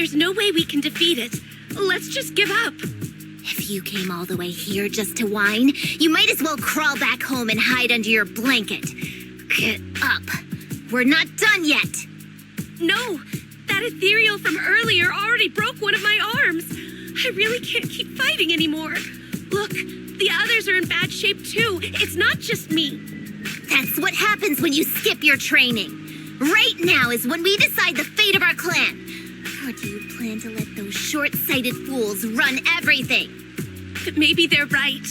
there's no way we can defeat it. Let's just give up. If you came all the way here just to whine, you might as well crawl back home and hide under your blanket. Get up. We're not done yet. No, that ethereal from earlier already broke one of my arms. I really can't keep fighting anymore. Look, the others are in bad shape too. It's not just me. That's what happens when you skip your training. Right now is when we decide the fate of our clan. Or do you plan to let those short-sighted fools run everything? But maybe they're right.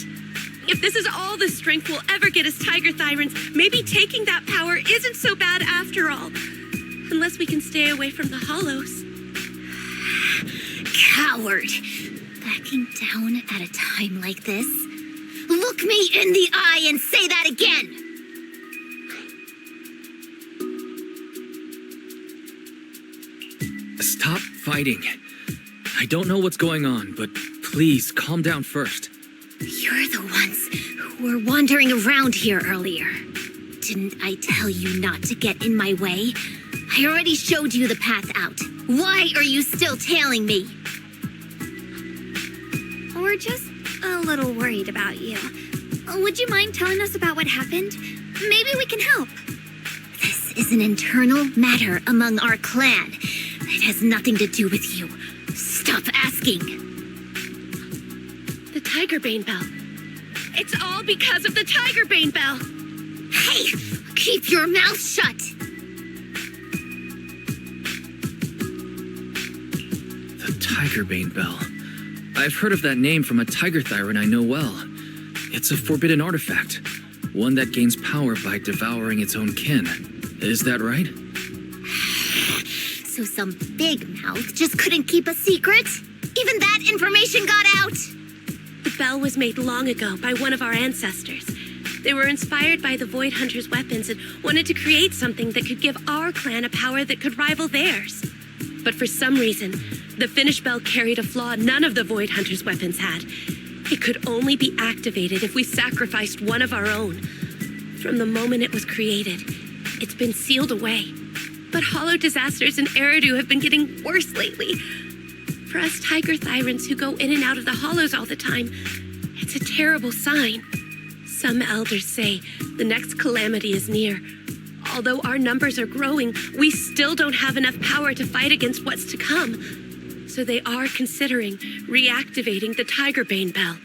If this is all the strength we'll ever get as Tiger Thyrans, maybe taking that power isn't so bad after all. Unless we can stay away from the hollows. Coward. Backing down at a time like this? Look me in the eye and say that again! Stop fighting. I don't know what's going on, but please calm down first. You're the ones who were wandering around here earlier. Didn't I tell you not to get in my way? I already showed you the path out. Why are you still tailing me? We're just a little worried about you. Would you mind telling us about what happened? Maybe we can help. This is an internal matter among our clan. It has nothing to do with you. Stop asking. The Tigerbane Bell. It's all because of the Tigerbane Bell. Hey! Keep your mouth shut! The Tigerbane Bell. I've heard of that name from a Tiger Thyran I know well. It's a forbidden artifact. One that gains power by devouring its own kin. Is that right? So some big mouth just couldn't keep a secret? Even that information got out? The bell was made long ago by one of our ancestors. They were inspired by the Void Hunter's weapons and wanted to create something that could give our clan a power that could rival theirs. But for some reason, the finished bell carried a flaw none of the Void Hunter's weapons had. It could only be activated if we sacrificed one of our own. From the moment it was created, it's been sealed away. But hollow disasters in Eridu have been getting worse lately. For us Tiger Thyrans who go in and out of the hollows all the time, it's a terrible sign. Some elders say the next calamity is near. Although our numbers are growing, we still don't have enough power to fight against what's to come. So they are considering reactivating the Tigerbane Bell.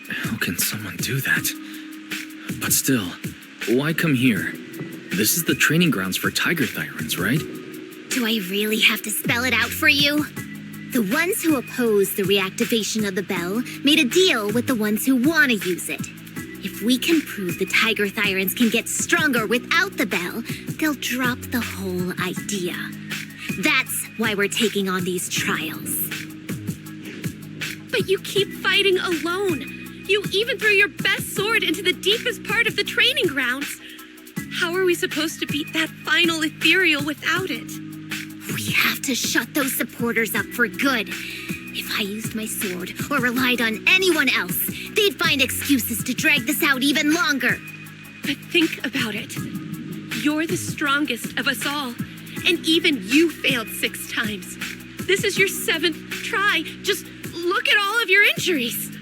How can someone do that? But still, why come here? This is the training grounds for Tiger Thyrans, right? Do I really have to spell it out for you? The ones who oppose the reactivation of the bell made a deal with the ones who want to use it. If we can prove the Tiger Thyrans can get stronger without the bell, they'll drop the whole idea. That's why we're taking on these trials. But you keep fighting alone. You even threw your best sword into the deepest part of the training grounds. How are we supposed to beat that final ethereal without it? We have to shut those supporters up for good. If I used my sword or relied on anyone else, they'd find excuses to drag this out even longer. But think about it. You're the strongest of us all, and even you failed 6 times. This is your 7th try. Just look at all of your injuries.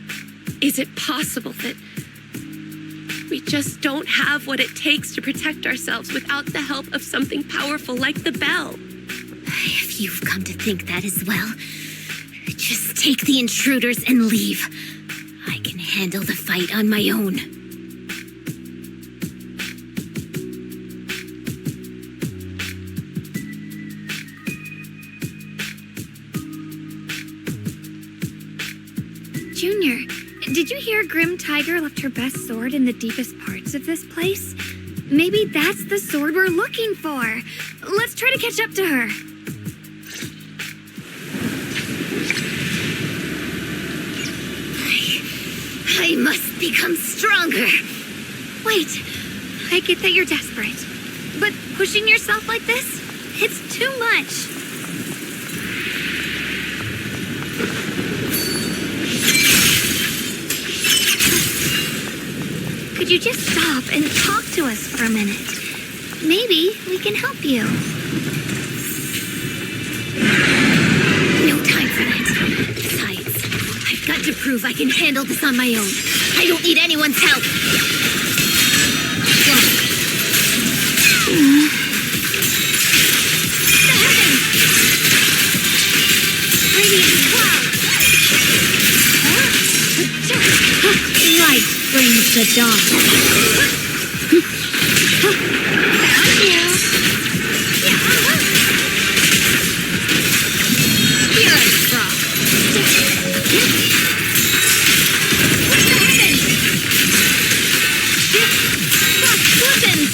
Is it possible that we just don't have what it takes to protect ourselves without the help of something powerful like the bell? If you've come to think that as well, just take the intruders and leave. I can handle the fight on my own. Junior, did you hear Grim Tiger left her best sword in the deepest parts of this place? Maybe that's the sword we're looking for. Let's try to catch up to her. I must become stronger. Wait, I get that you're desperate, but pushing yourself like this, it's too much. could you just stop and talk to us for a minute? Maybe we can help you. No time for that. Besides, I've got to prove I can handle this on my own. I don't need anyone's help. The heavens! Radiant cloud! Light brings the dawn. Found you. Pure frost. With the heavens. Frost glistens.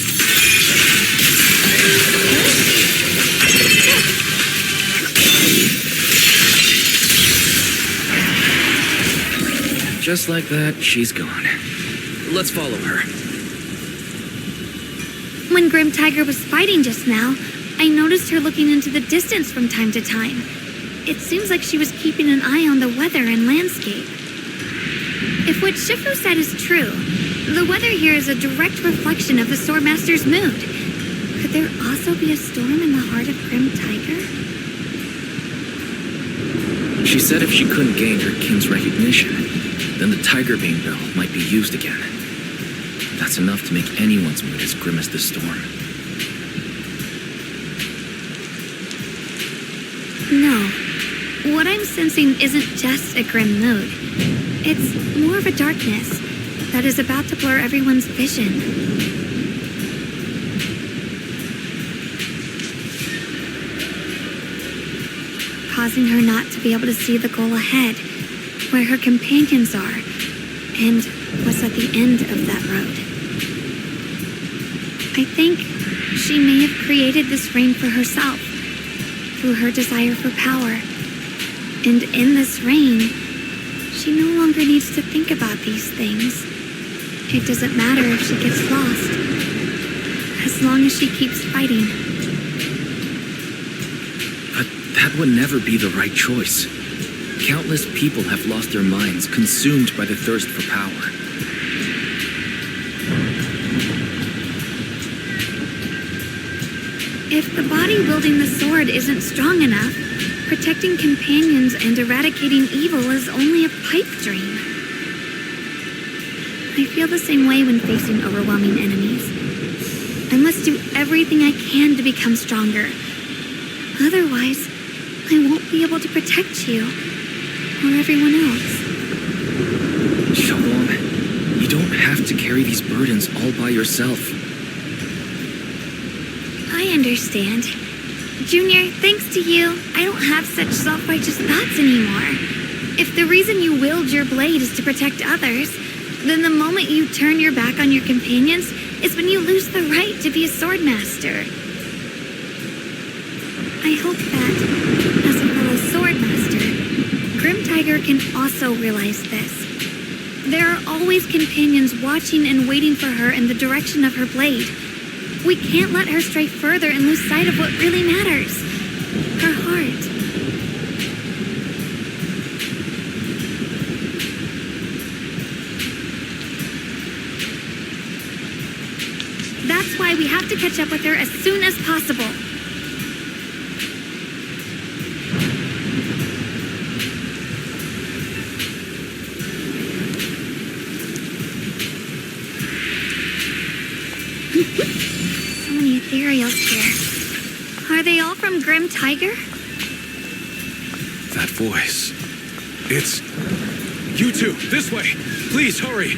Just like that, she's gone. Let's follow her. When Grim Tiger was fighting just now, I noticed her looking into the distance from time to time. It seems like she was keeping an eye on the weather and landscape. If what Shifu said is true, the weather here is a direct reflection of the Swordmaster's mood. Could there also be a storm in the heart of Grim Tiger? She said if she couldn't gain her kin's recognition, then the Tigerbane Bell might be used again. That's enough to make anyone's mood as grim as the storm. No. What I'm sensing isn't just a grim mood. It's more of a darkness that is about to blur everyone's vision. Causing her not to be able to see the goal ahead, where her companions are, and what's at the end of that road. I think she may have created this reign for herself, through her desire for power. And in this reign, she no longer needs to think about these things. It doesn't matter if she gets lost, as long as she keeps fighting. But that would never be the right choice. Countless people have lost their minds, consumed by the thirst for power. If the body wielding the sword isn't strong enough, protecting companions and eradicating evil is only a pipe dream. I feel the same way when facing overwhelming enemies. I must do everything I can to become stronger. Otherwise, I won't be able to protect you, or everyone else. Shalom, you don't have to carry these burdens all by yourself. I understand. Junior, thanks to you, I don't have such self-righteous thoughts anymore. If the reason you wield your blade is to protect others, then the moment you turn your back on your companions is when you lose the right to be a swordmaster. I hope that, as a fellow swordmaster, Grim Tiger can also realize this. There are always companions watching and waiting for her in the direction of her blade. We can't let her stray further and lose sight of what really matters. Her heart. That's why we have to catch up with her as soon as possible. So many ethereals here. Are they all from Grim Tiger? That voice. It's... You two, this way! Please, hurry!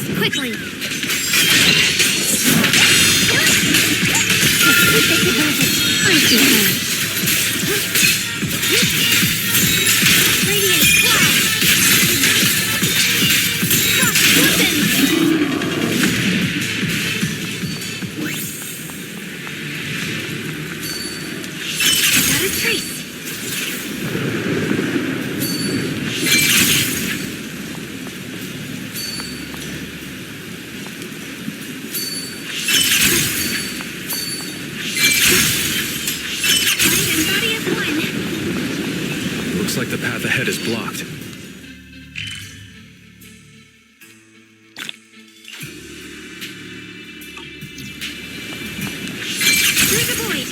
this quickly. Let's take advantage. I see her. Radiant cloud. Cross weapons. Got a trace. Looks like the path ahead is blocked. Through the void.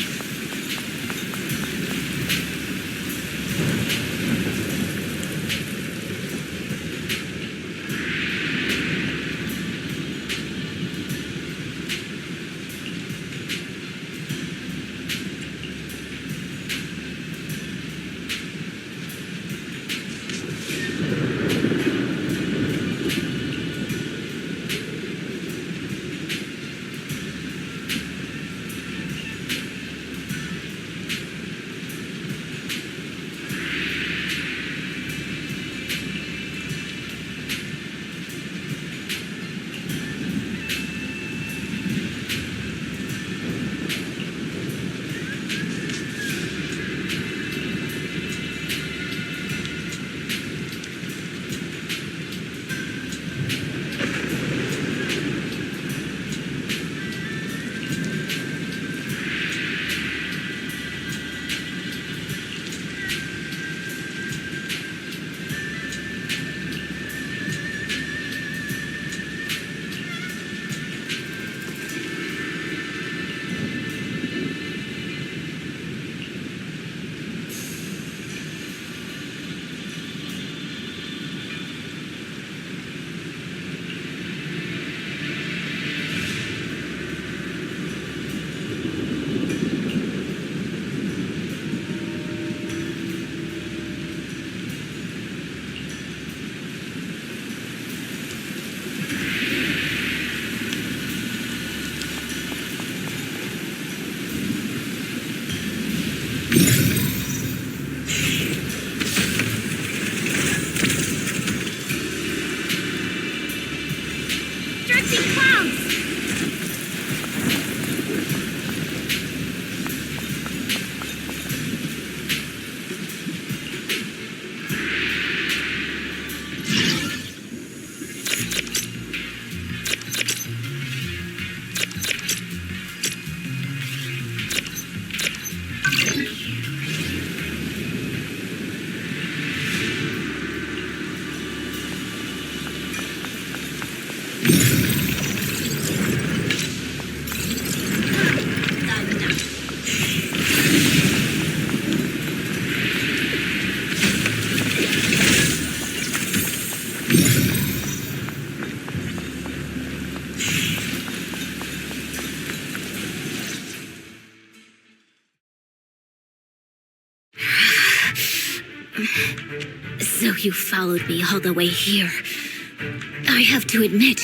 Drifting clouds. So you followed me all the way here. I have to admit,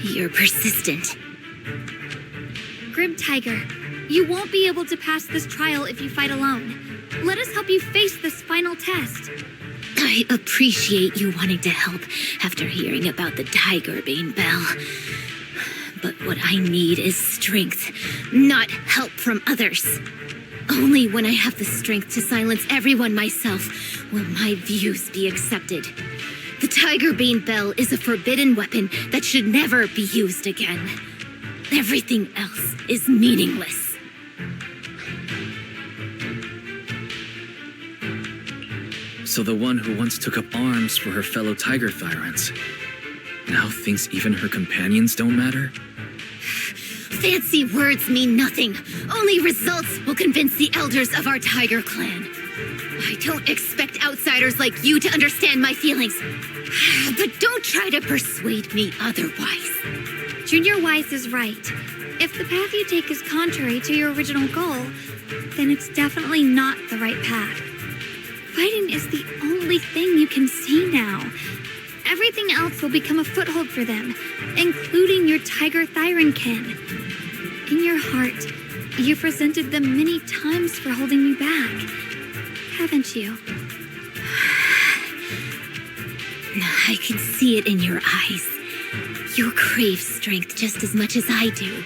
you're persistent. Grim Tiger, you won't be able to pass this trial if you fight alone. Let us help you face this final test. I appreciate you wanting to help after hearing about the Tiger Bane Bell. But what I need is strength, not help from others. Only when I have the strength to silence everyone myself will my views be accepted. The Tiger Bane Bell is a forbidden weapon that should never be used again. Everything else is meaningless. So the one who once took up arms for her fellow Tiger Thyrants now thinks even her companions don't matter? Fancy words mean nothing. Only results will convince the elders of our Tiger clan. I don't expect outsiders like you to understand my feelings. But don't try to persuade me otherwise. Junior Wise is right. If the path you take is contrary to your original goal, then it's definitely not the right path. Fighting is the only thing you can see now. everything else will become a foothold for them, including your tiger thyron kin. In your heart, you've resented them many times for holding me back, haven't you? I can see it in your eyes. You crave strength just as much as I do.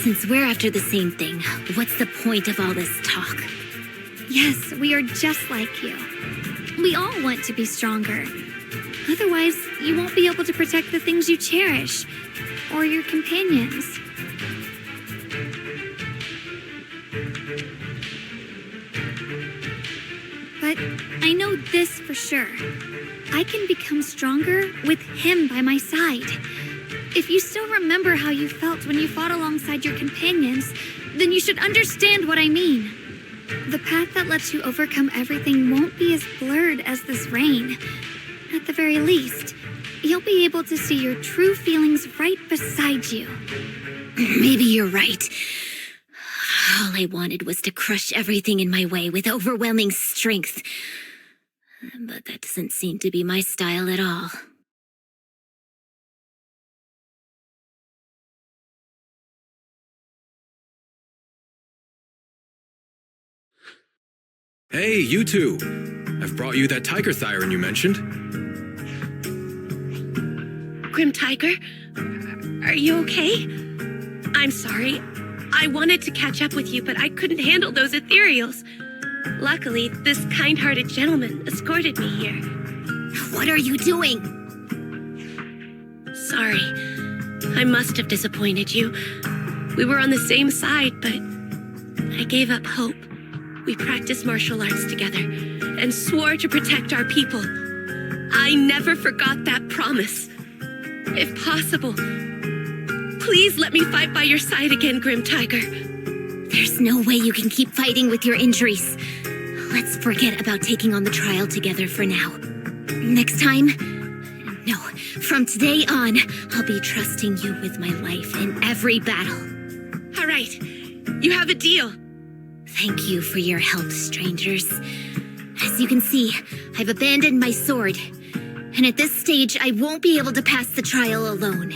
Since we're after the same thing, what's the point of all this talk? Yes, we are just like you. We all want to be stronger. Otherwise, you won't be able to protect the things you cherish, or your companions. But I know this for sure. I can become stronger with him by my side. If you still remember how you felt when you fought alongside your companions, then you should understand what I mean. The path that lets you overcome everything won't be as blurred as this rain. At the very least, you'll be able to see your true feelings right beside you. Maybe you're right. All I wanted was to crush everything in my way with overwhelming strength. But that doesn't seem to be my style at all. Hey, you two. I've brought you that tiger thyron you mentioned. Grim Tiger, are you okay? I'm sorry. I wanted to catch up with you, but I couldn't handle those ethereals. Luckily, this kind-hearted gentleman escorted me here. What are you doing? Sorry. I must have disappointed you. We were on the same side, but I gave up hope. We practiced martial arts together and swore to protect our people. I never forgot that promise. If possible, please let me fight by your side again, Grim Tiger. There's no way you can keep fighting with your injuries. Let's forget about taking on the trial together for now. Next time? No, from today on, I'll be trusting you with my life in every battle. All right, you have a deal. Thank you for your help, strangers. As you can see, I've abandoned my sword. And at this stage, I won't be able to pass the trial alone.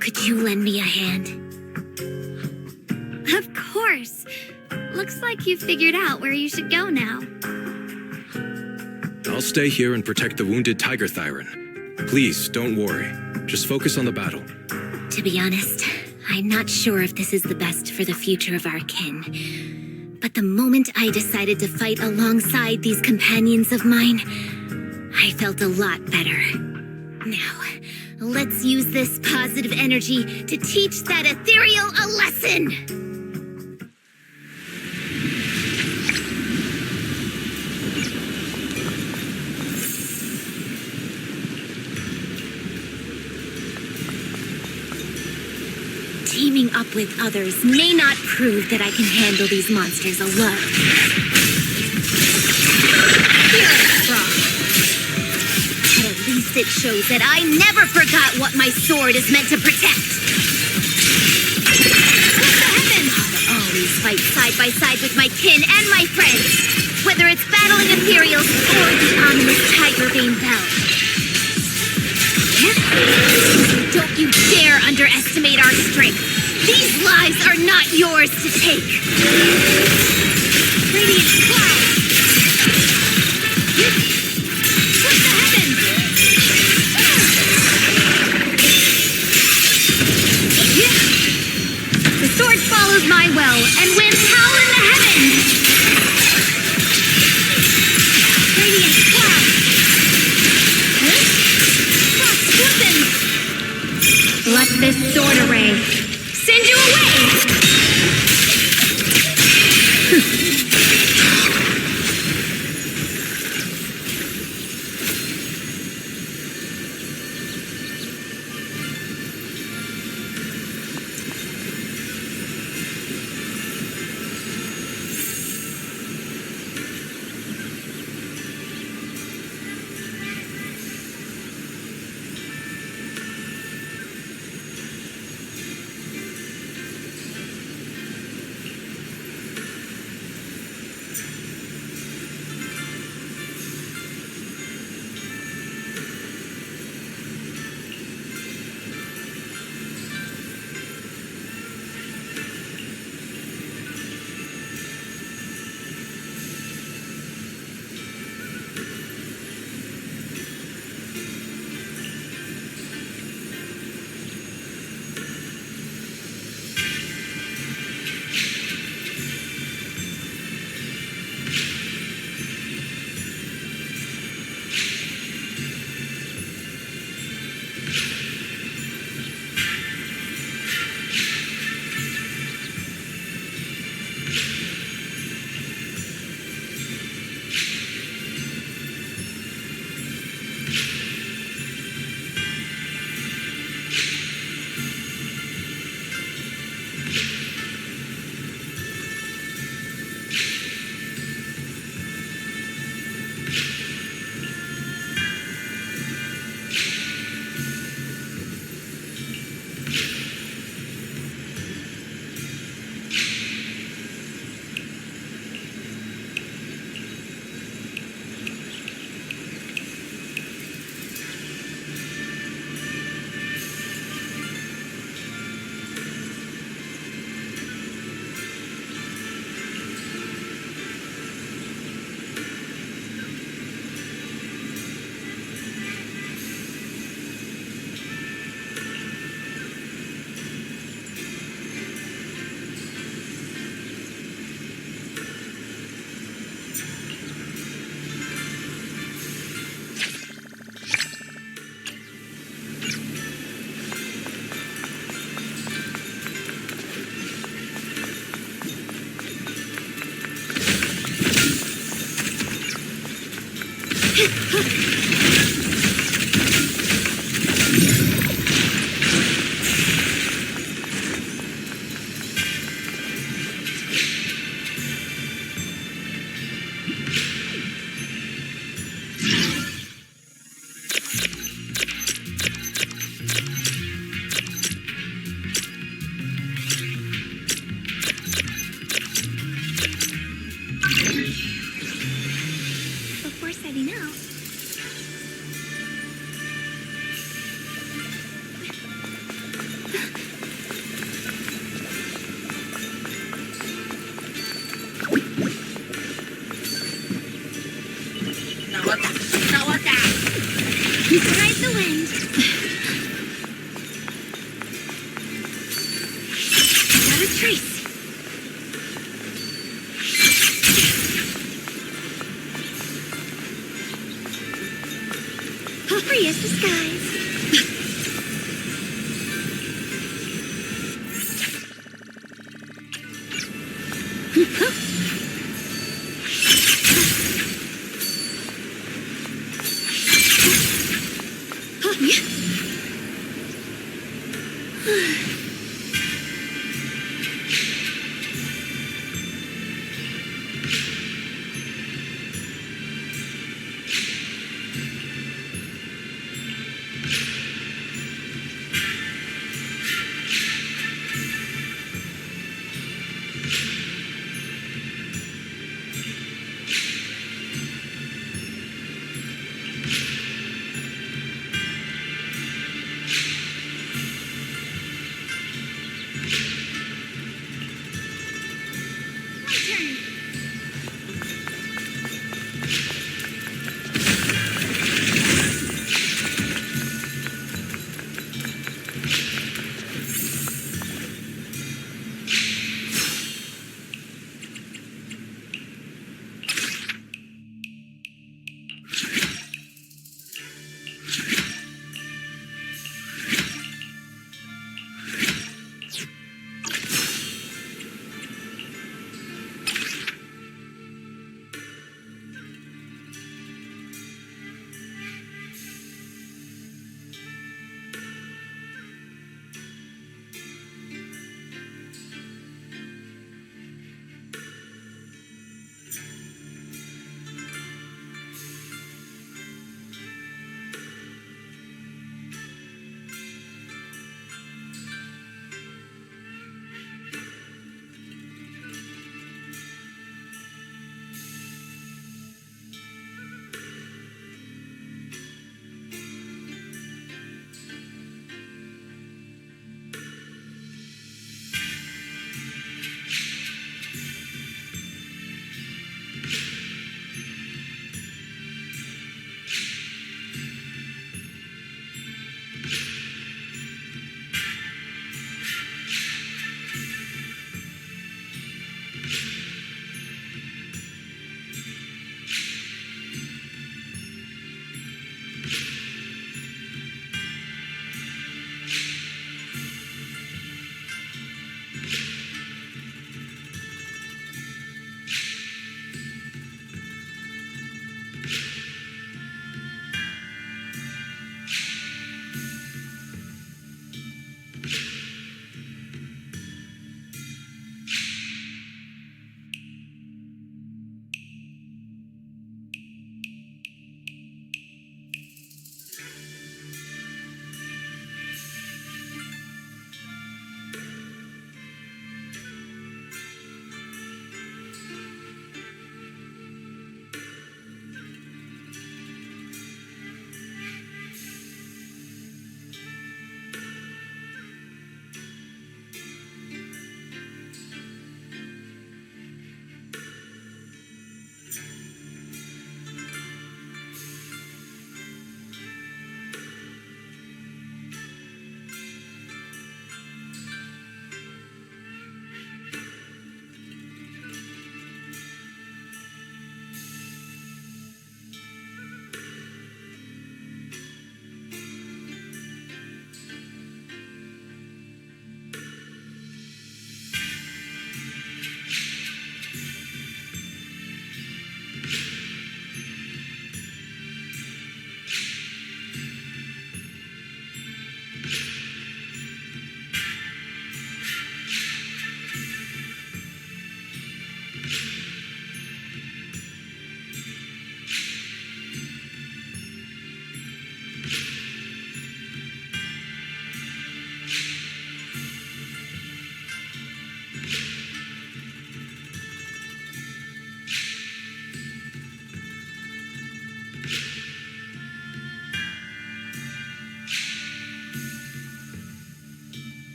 Could you lend me a hand? Of course. Looks like you've figured out where you should go now. I'll stay here and protect the wounded tiger thyron. Please, don't worry. Just focus on the battle. To be honest, I'm not sure if this is the best for the future of our kin. But the moment I decided to fight alongside these companions of mine, I felt a lot better. Now, let's use this positive energy to teach that ethereal a lesson! Teaming up with others may not prove that I can handle these monsters alone. But at least it shows that I never forgot what my sword is meant to protect. I'll always fight side by side with my kin and my friends, whether it's battling ethereals or the ominous tiger-bane bell. Don't you dare underestimate our strength. These lives are not yours to take. Radiant cloud. Split the heavens. The sword follows my will and wins howl in the heavens. Radiant cloud. Let this sword array send you away! Before setting out, you can ride the wind. Got a trace. Free as the skies.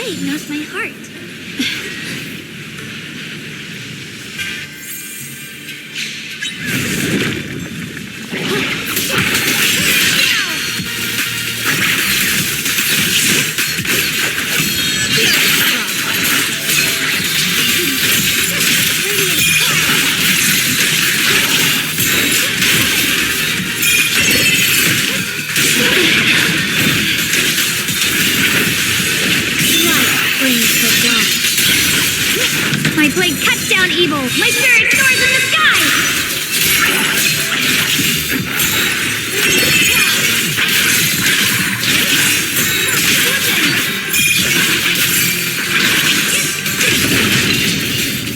body knows my heart. My blade cuts down evil! My spirit soars in the sky!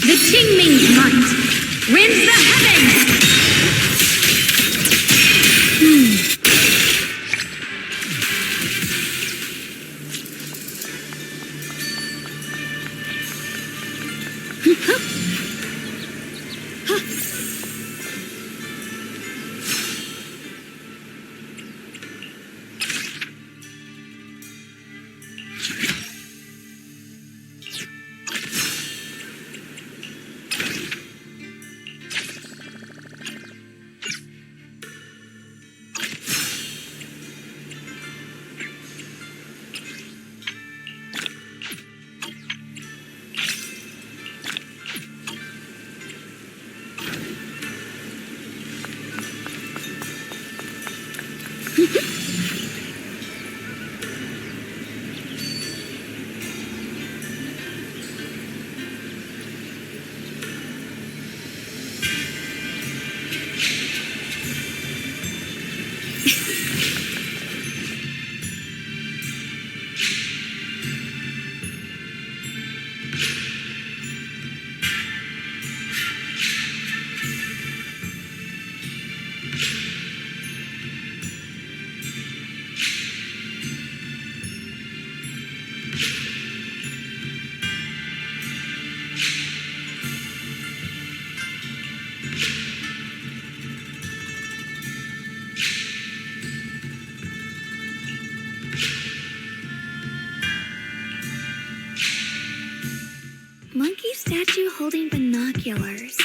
The quinming might rends the heavens! Monkey statue holding binoculars.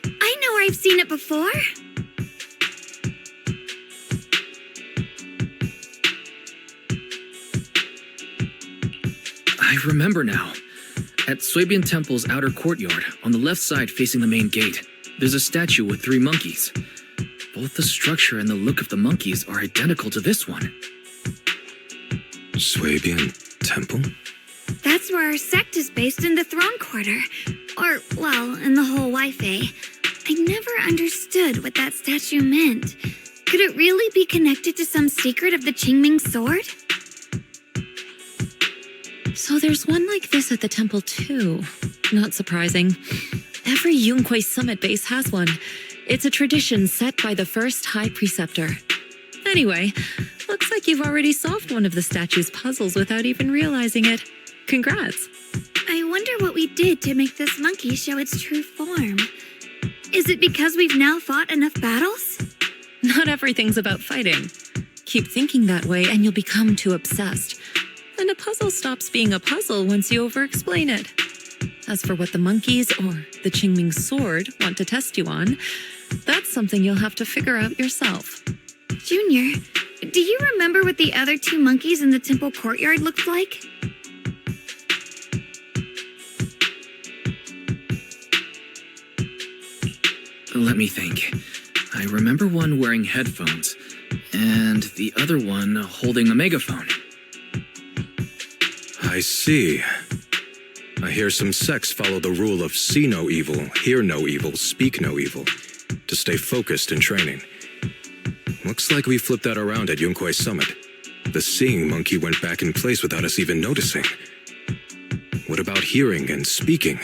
I know where I've seen it before. I remember now. At Swabian Temple's outer courtyard, on the left side facing the main gate, there's a statue with 3 monkeys. Both the structure and the look of the monkeys are identical to this one. Swabian Temple? That's where our sect is based, in the Throne Quarter. Or, well, in the whole Wi-Fi. I never understood what that statue meant. Could it really be connected to some secret of the Qingming sword? So there's one like this at the temple too. Not surprising. Every Yunquei summit base has one. It's a tradition set by the first High Preceptor. Anyway, looks like you've already solved one of the statue's puzzles without even realizing it. Congrats. I wonder what we did to make this monkey show its true form. Is it because we've now fought enough battles? Not everything's about fighting. Keep thinking that way and you'll become too obsessed. And a puzzle stops being a puzzle once you over-explain it. As for what the monkeys, or the Qingming sword, want to test you on, that's something you'll have to figure out yourself. Junior, do you remember what the other 2 monkeys in the temple courtyard looked like? Let me think. I remember one wearing headphones, and the other one holding a megaphone. I see. I hear some sects follow the rule of see no evil, hear no evil, speak no evil, to stay focused in training. Looks like we flipped that around at Yunquei Summit. The seeing monkey went back in place without us even noticing. What about hearing and speaking?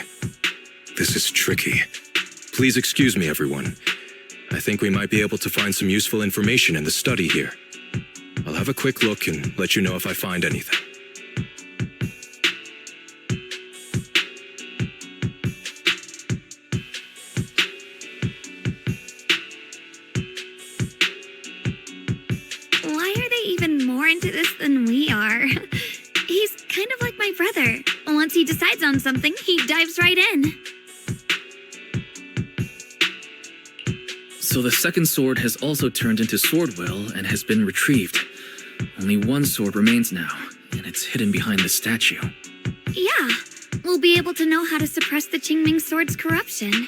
This is tricky. Please excuse me, everyone. I think we might be able to find some useful information in the study here. I'll have a quick look and let you know if I find anything. Why are they even more into this than we are? He's kind kind of like my brother. Once he decides on something, he dives right in. So the second sword has also turned into Swordwill and has been retrieved. Only one sword remains now, and it's hidden behind the statue. Yeah, we'll be able to know how to suppress the Qingming sword's corruption.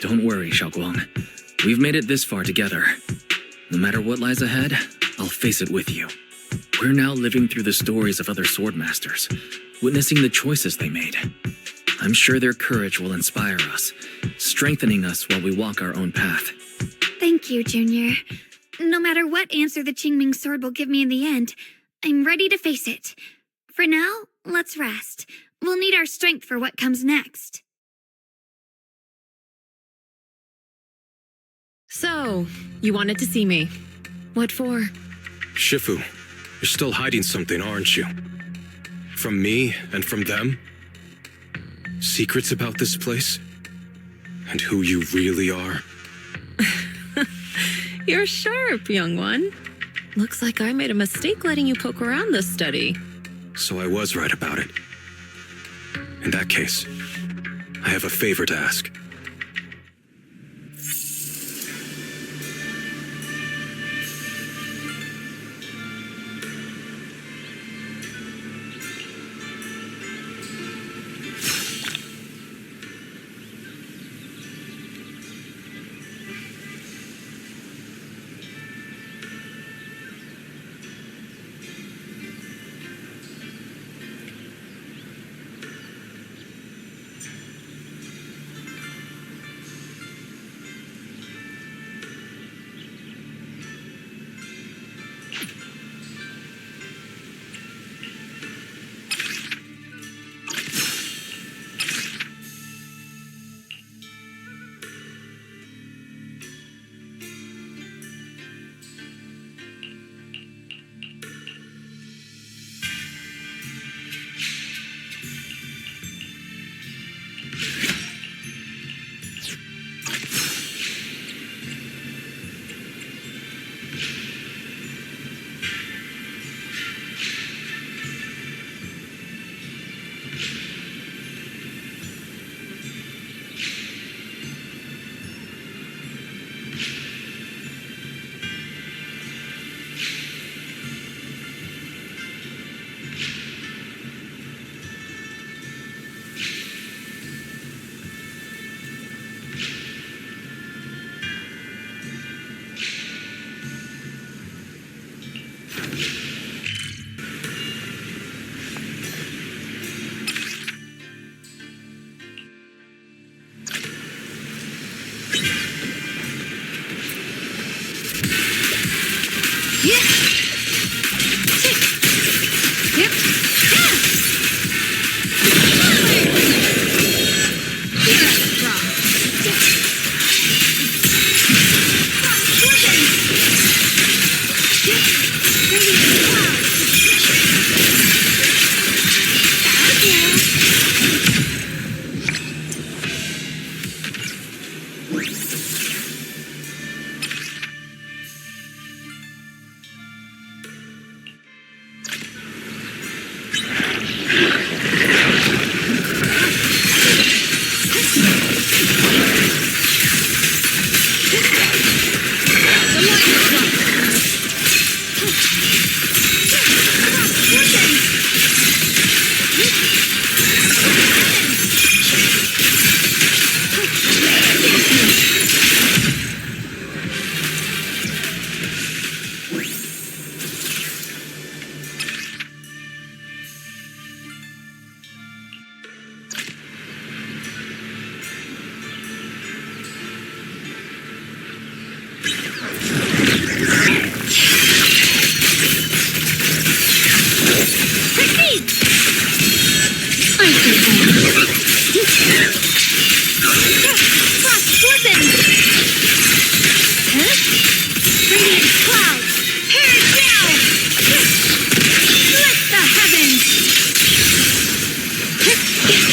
Don't worry, Xiaoguang. We've made it this far together. No matter what lies ahead, I'll face it with you. We're now living through the stories of other swordmasters, witnessing the choices they made. I'm sure their courage will inspire us, strengthening us while we walk our own path. Thank you, Junior. No matter what answer the Qingming sword will give me in the end, I'm ready to face it. For now, let's rest. We'll need our strength for what comes next. So, you wanted to see me. What for? Shifu, you're still hiding something, aren't you? From me and from them? Secrets about this place? And who you really are? You're sharp, young one. Looks like I made a mistake letting you poke around this study. So I was right about it. In that case, I have a favor to ask.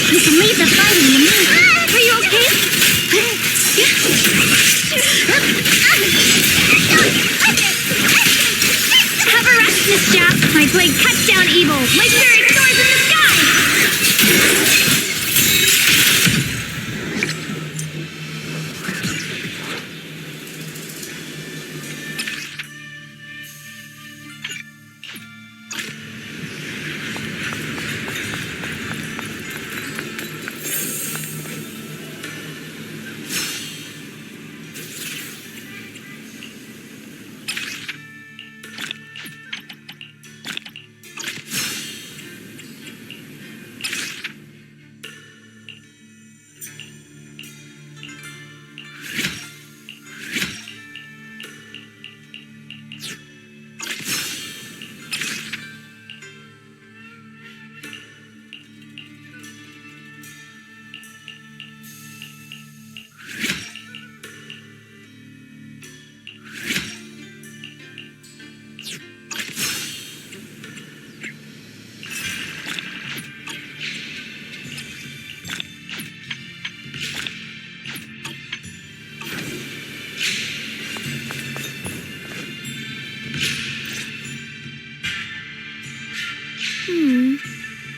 You can leave the fighting to me. I play touchdown evil! My spirit soars in the sky!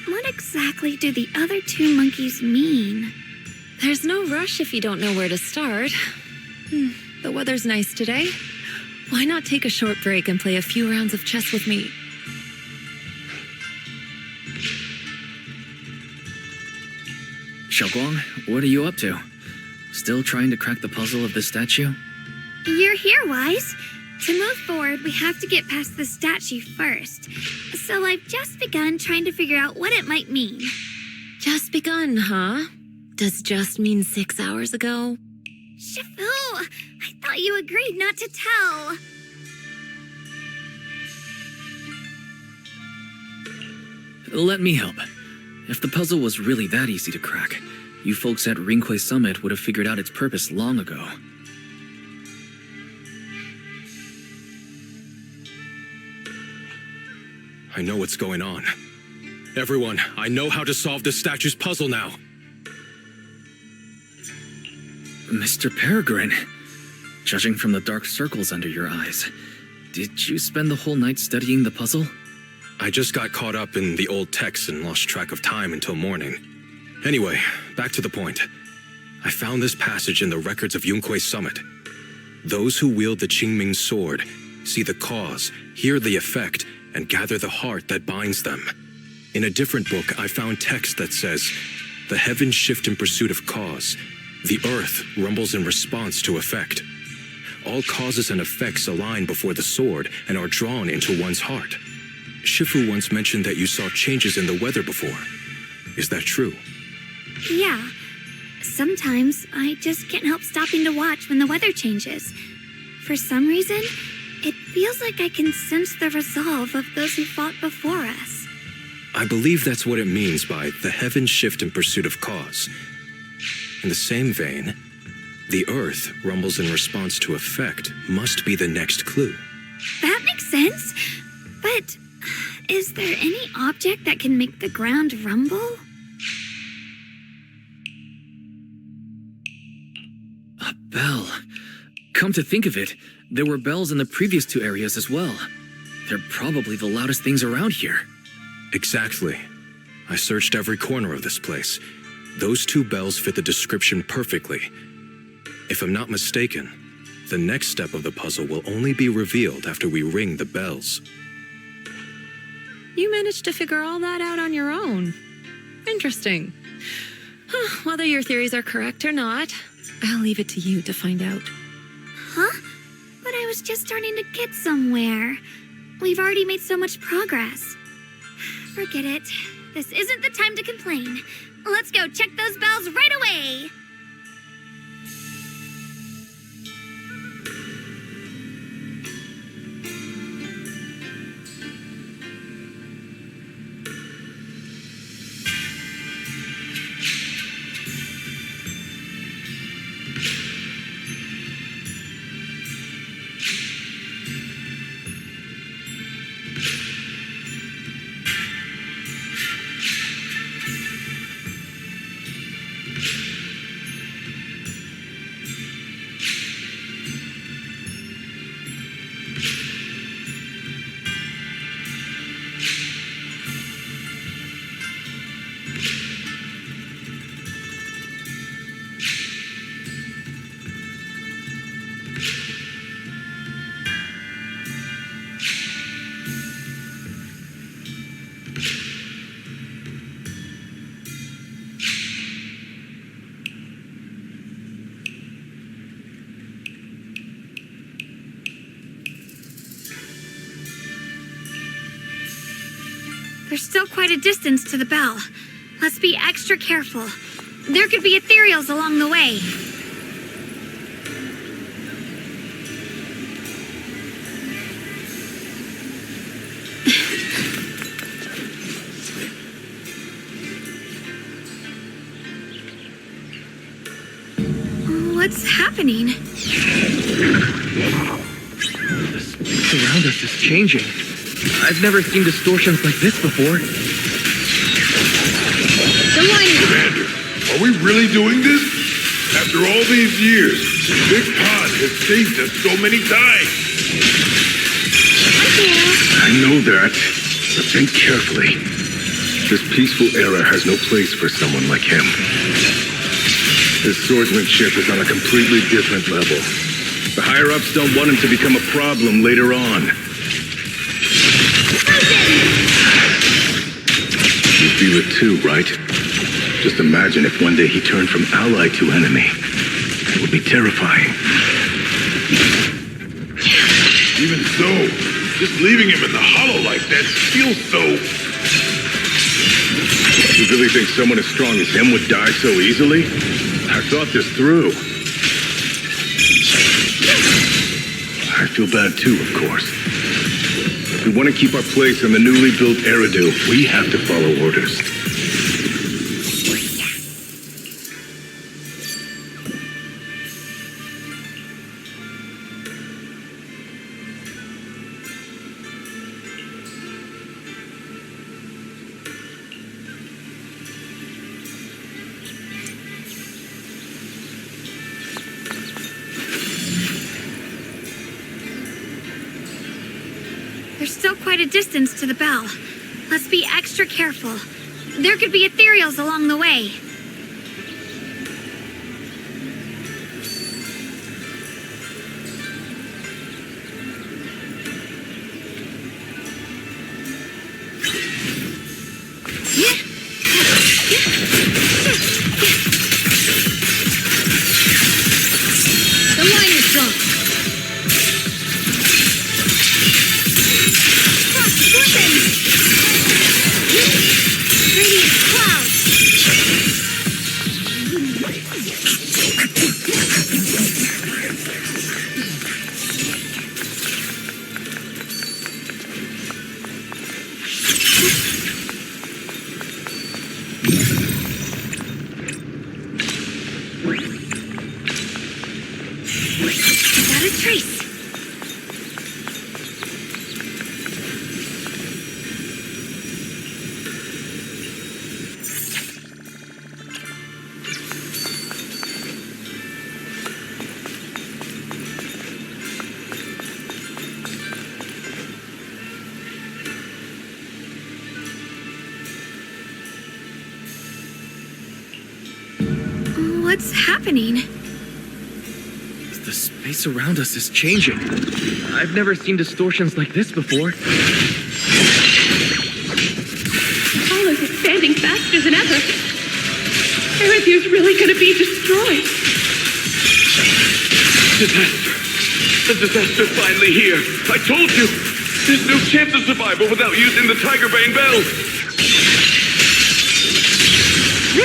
What exactly do the other two monkeys mean? There's no rush if you don't know where to start. The weather's nice today. Why not take a short break and play a few rounds of chess with me? Xiaoguang, what are you up to? Still trying to crack the puzzle of the statue? You're here, Wise. To move forward, we have to get past the statue first. So I've just begun trying to figure out what it might mean. Just begun, huh? Does just mean 6 hours ago? Shifu, I thought you agreed not to tell. Let me help. If the puzzle was really that easy to crack, you folks at Ringquay Summit would have figured out its purpose long ago. I know what's going on. Everyone, I know how to solve this statue's puzzle now. Mr. Peregrine, judging from the dark circles under your eyes, did you spend the whole night studying the puzzle? I just got caught up in the old text and lost track of time until morning. Anyway, back to the point. I found this passage in the records of Yunquay Summit. Those who wield the quinming sword see the cause, hear the effect, and gather the heart that binds them. In a different book, I found text that says, "The heavens shift in pursuit of cause. The earth rumbles in response to effect. All causes and effects align before the sword and are drawn into one's heart." Shifu once mentioned that you saw changes in the weather before. Is that true? Yeah. Sometimes I just can't help stopping to watch when the weather changes. For some reason, it feels like I can sense the resolve of those who fought before us. I believe that's what it means by the heavens shift in pursuit of cause. In the same vein, the earth rumbles in response to effect must be the next clue. That makes sense. But is there any object that can make the ground rumble? A bell. Come to think of it, there were bells in the previous two areas as well. They're probably the loudest things around here. Exactly. I searched every corner of this place. Those two bells fit the description perfectly. If I'm not mistaken, the next step of the puzzle will only be revealed after we ring the bells. You managed to figure all that out on your own. Interesting. Whether your theories are correct or not, I'll leave it to you to find out. Huh? But I was just starting to get somewhere. We've already made so much progress. Forget it. This isn't the time to complain. Let's go check those bells right away! There's still quite a distance to the bell. Let's be extra careful. There could be ethereals along the way. What's happening? The space around us is changing. I've never seen distortions like this before. Commander, are we really doing this? After all these years, Big Pod has saved us so many times. I know that, but think carefully. This peaceful era has no place for someone like him. His swordsmanship is on a completely different level. The higher-ups don't want him to become a problem later on. You feel it too, right? Just imagine if one day he turned from ally to enemy. It would be terrifying. Even so, just leaving him in the hollow like that feels so... You really think someone as strong as him would die so easily? I thought this through. I feel bad too, of course. If we want to keep our place in the newly built Eridu, we have to follow orders. There's still quite a distance to the bell. Let's be extra careful. There could be ethereals along the way. The line is gone. Radiant clouds. Without a trace. What's happening? The space around us is changing. I've never seen distortions like this before. The hollow's expanding faster than ever. Eridu's really gonna be destroyed. Disaster. The disaster's finally here. I told you. There's no chance of survival without using the Tigerbane Bell.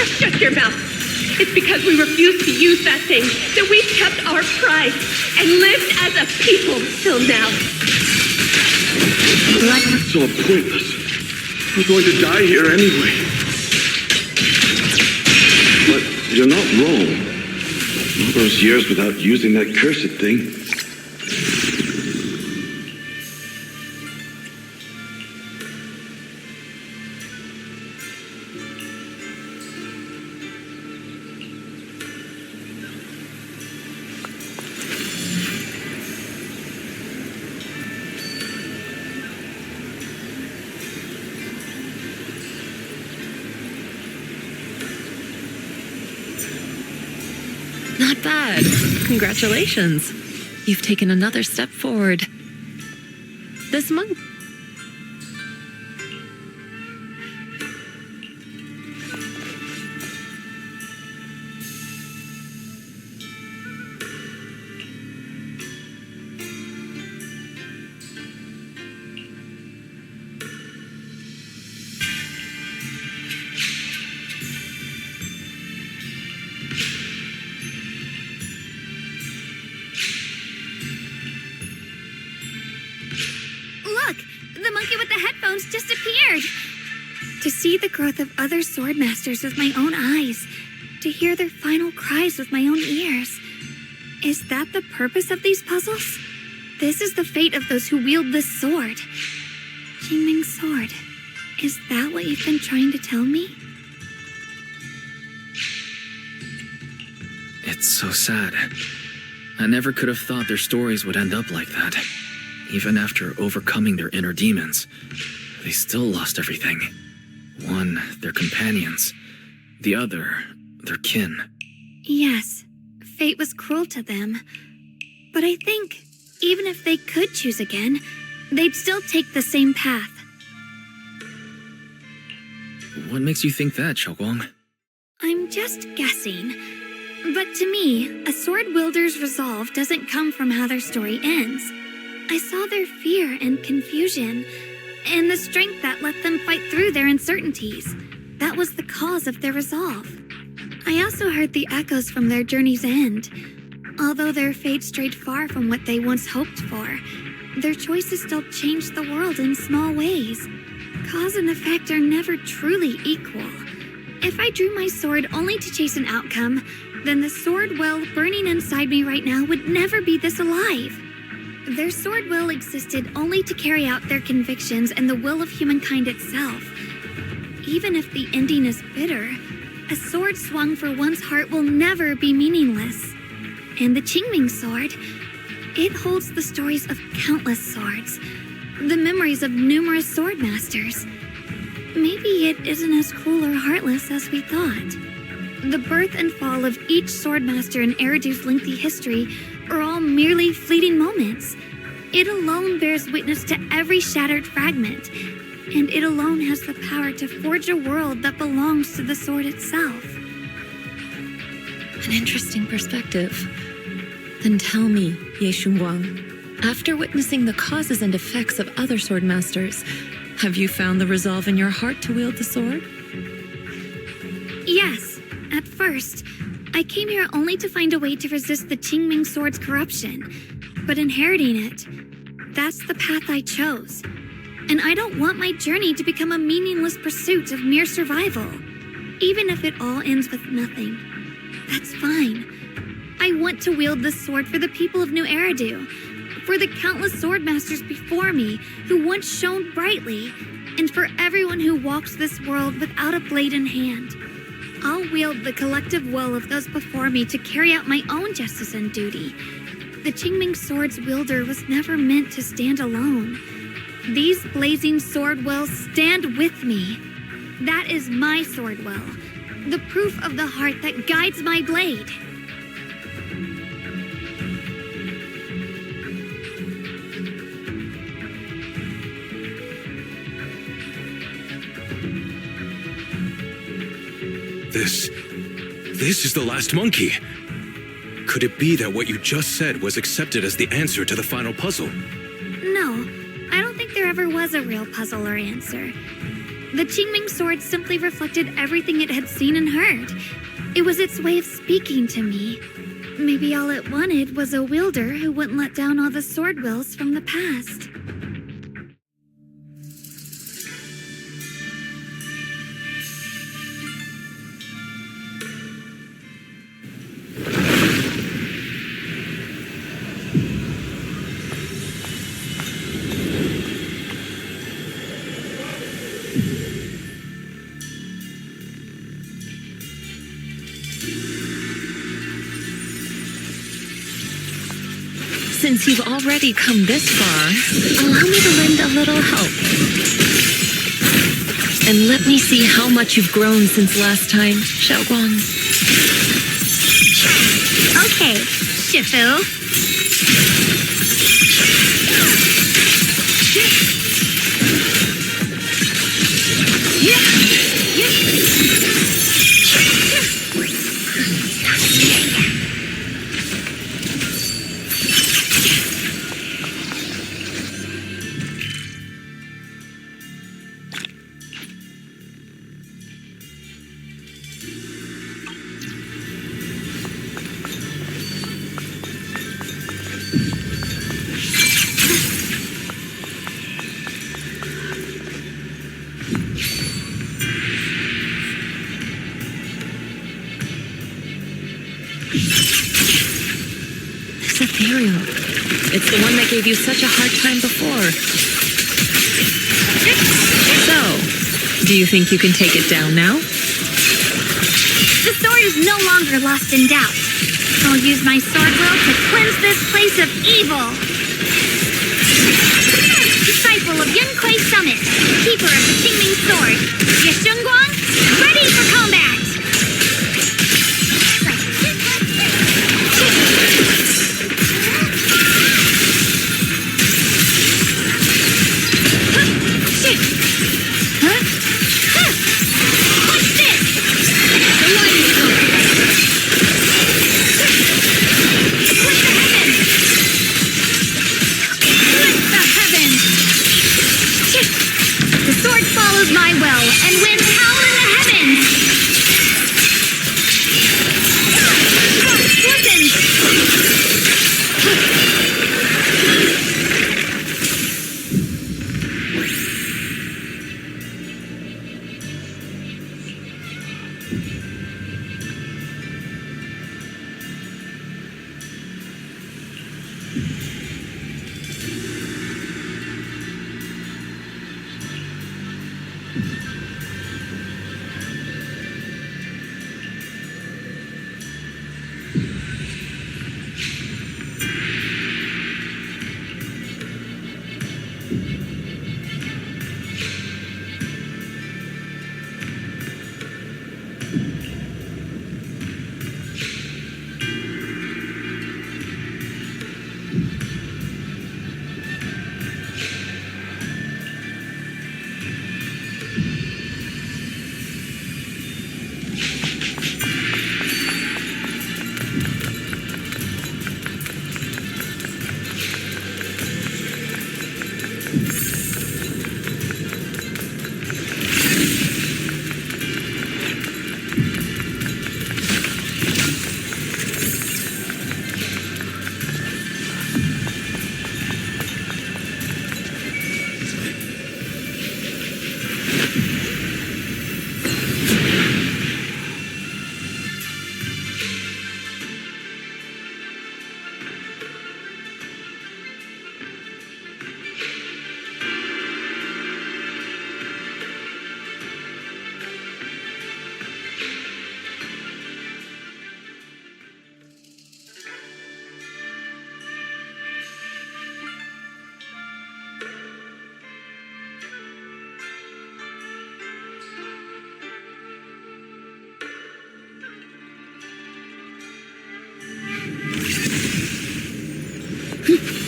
Shut your mouth. It's because we refused to use that thing that we've kept our pride and lived as a people till now. It's all pointless. We're going to die here anyway. But you're not wrong. All those years without using that cursed thing. Not bad. Congratulations. You've taken another step forward. This monk. see the growth of other swordmasters with my own eyes, to hear their final cries with my own ears. Is that the purpose of these puzzles? This is the fate of those who wield this sword. Qingming sword. Is that what you've been trying to tell me? It's so sad. I never could have thought their stories would end up like that. Even after overcoming their inner demons, they still lost everything. One, their companions. The other, their kin. Yes, fate was cruel to them. But I think, even if they could choose again, they'd still take the same path. What makes you think that, Xiaoguang? I'm just guessing. But to me, a sword wielder's resolve doesn't come from how their story ends. I saw their fear and confusion, and the strength that let them fight through their uncertainties. That was the cause of their resolve. I also heard the echoes from their journey's end. Although their fate strayed far from what they once hoped for, their choices still changed the world in small ways. Cause and effect are never truly equal. If I drew my sword only to chase an outcome, then the sword well burning inside me right now would never be this alive. Their sword will existed only to carry out their convictions and the will of humankind itself. Even if the ending is bitter, a sword swung for one's heart will never be meaningless. And the Qingming sword, it holds the stories of countless swords, the memories of numerous swordmasters. Maybe it isn't as cruel or heartless as we thought. The birth and fall of each swordmaster in Eridu's lengthy history are all merely fleeting moments. It alone bears witness to every shattered fragment, and it alone has the power to forge a world that belongs to the sword itself. An interesting perspective. Then tell me, Ye Shunguang, after witnessing the causes and effects of other swordmasters, have you found the resolve in your heart to wield the sword? Yes, at first. I came here only to find a way to resist the Qingming sword's corruption. But inheriting it, that's the path I chose. And I don't want my journey to become a meaningless pursuit of mere survival. Even if it all ends with nothing, that's fine. I want to wield this sword for the people of New Eridu, for the countless swordmasters before me who once shone brightly, and for everyone who walks this world without a blade in hand. I'll wield the collective will of those before me to carry out my own justice and duty. The Qingming sword's wielder was never meant to stand alone. These blazing sword wills stand with me. That is my sword will, the proof of the heart that guides my blade. This is the last monkey. Could it be that what you just said was accepted as the answer to the final puzzle? No, I don't think there ever was a real puzzle or answer. The Qingming sword simply reflected everything it had seen and heard. It was its way of speaking to me. Maybe all it wanted was a wielder who wouldn't let down all the sword wills from the past. Since you've already come this far, allow me to lend a little help. And let me see how much you've grown since last time, Xiaoguang. Okay, Shifu. This ethereal. It's the one that gave you such a hard time before. So, do you think you can take it down now? The sword is no longer lost in doubt. I'll use my sword will to cleanse this place of evil. Disciple of Yunquei Summit, keeper of the Qingming sword, Yashunguang, ready for combat! What's this? The lightning storm. The sword follows my will and wins power in the heavens!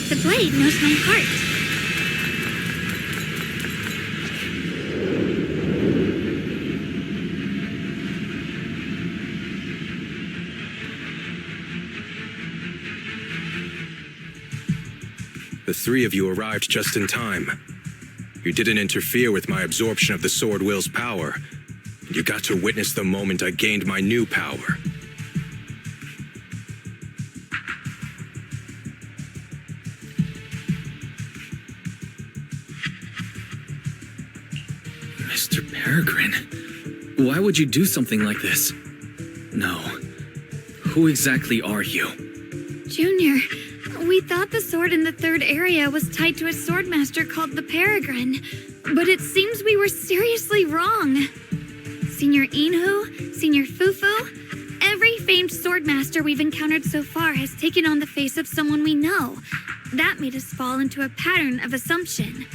The blade knows my heart. The three of you arrived just in time. You didn't interfere with my absorption of the sword will's power. You got to witness the moment I gained my new power. Mr. Peregrine, why would you do something like this? No. Who exactly are you? Junior, we thought the sword in the third area was tied to a swordmaster called the Peregrine, but it seems we were seriously wrong. Senior Inhu, Senior Fufu, every famed swordmaster we've encountered so far has taken on the face of someone we know. That made us fall into a pattern of assumption.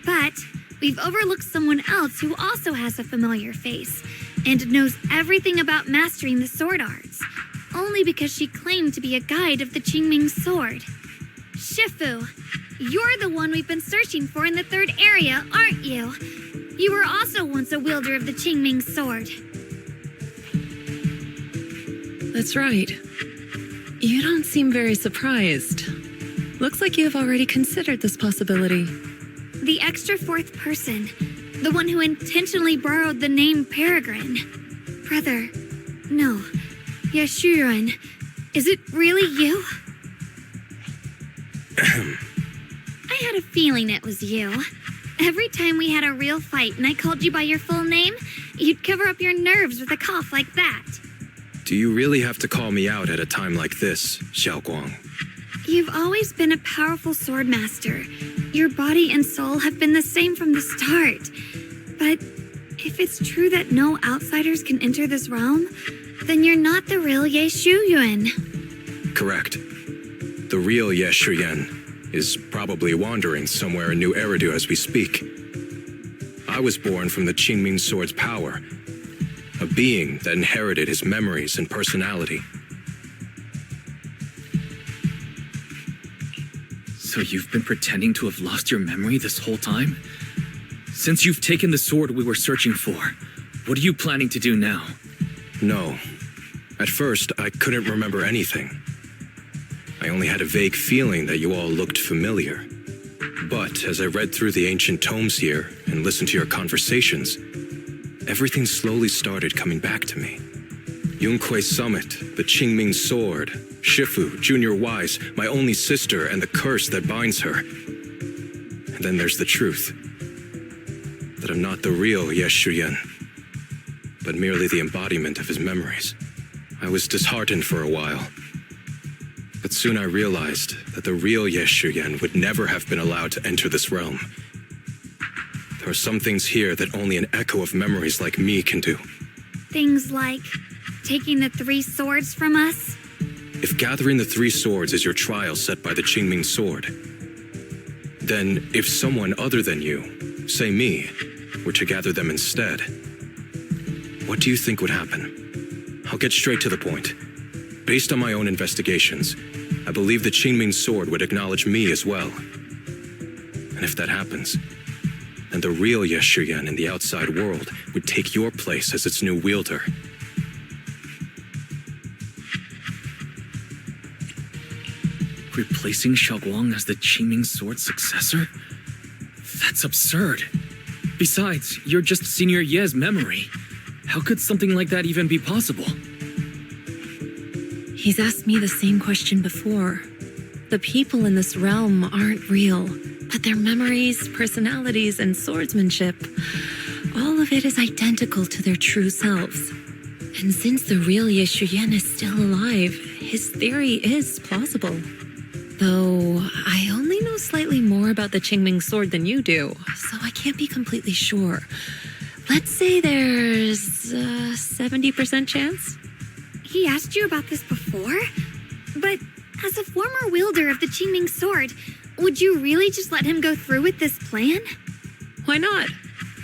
But we've overlooked someone else who also has a familiar face and knows everything about mastering the sword arts, only because she claimed to be a guide of the Qingming sword. Shifu, you're the one we've been searching for in the third area, aren't you? You were also once a wielder of the Qingming sword. That's right. You don't seem very surprised. Looks like you have already considered this possibility. The extra fourth person, the one who intentionally borrowed the name Peregrine. Brother, no, Yashuran, is it really you? I had a feeling it was you. Every time we had a real fight and I called you by your full name, you'd cover up your nerves with a cough like that. Do you really have to call me out at a time like this, Xiaoguang? You've always been a powerful sword master. Your body and soul have been the same from the start. But if it's true that no outsiders can enter this realm, then you're not the real Ye Shuyuan. Correct. The real Ye Shuyuan is probably wandering somewhere in New Eridu as we speak. I was born from the Qingming Sword's power, a being that inherited his memories and personality. So you've been pretending to have lost your memory this whole time? Since you've taken the sword we were searching for, what are you planning to do now? No. At first, I couldn't remember anything. I only had a vague feeling that you all looked familiar. But as I read through the ancient tomes here and listened to your conversations, everything slowly started coming back to me. Yunquei Summit, the Qingming Sword, Shifu, Junior Wise, my only sister, and the curse that binds her. And then there's the truth. That I'm not the real Ye Shuyuan, but merely the embodiment of his memories. I was disheartened for a while. But soon I realized that the real Ye Shuyuan would never have been allowed to enter this realm. There are some things here that only an echo of memories like me can do. Things like taking the 3 swords from us? If gathering the 3 swords is your trial set by the Qingming Sword, then if someone other than you, say me, were to gather them instead, what do you think would happen? I'll get straight to the point. Based on my own investigations, I believe the Qingming Sword would acknowledge me as well. And if that happens, then the real Ye Shuyuan in the outside world would take your place as its new wielder. Replacing Xiaoguang as the Qingming Sword's successor? That's absurd. Besides, you're just Senior Ye's memory. How could something like that even be possible? He's asked me the same question before. The people in this realm aren't real, but their memories, personalities, and swordsmanship, all of it is identical to their true selves. And since the real Ye Shuyuan is still alive, his theory is plausible. Though I only know slightly more about the Qingming Sword than you do, so I can't be completely sure. Let's say there's a 70% chance? He asked you about this before? But as a former wielder of the Qingming Sword, would you really just let him go through with this plan? Why not?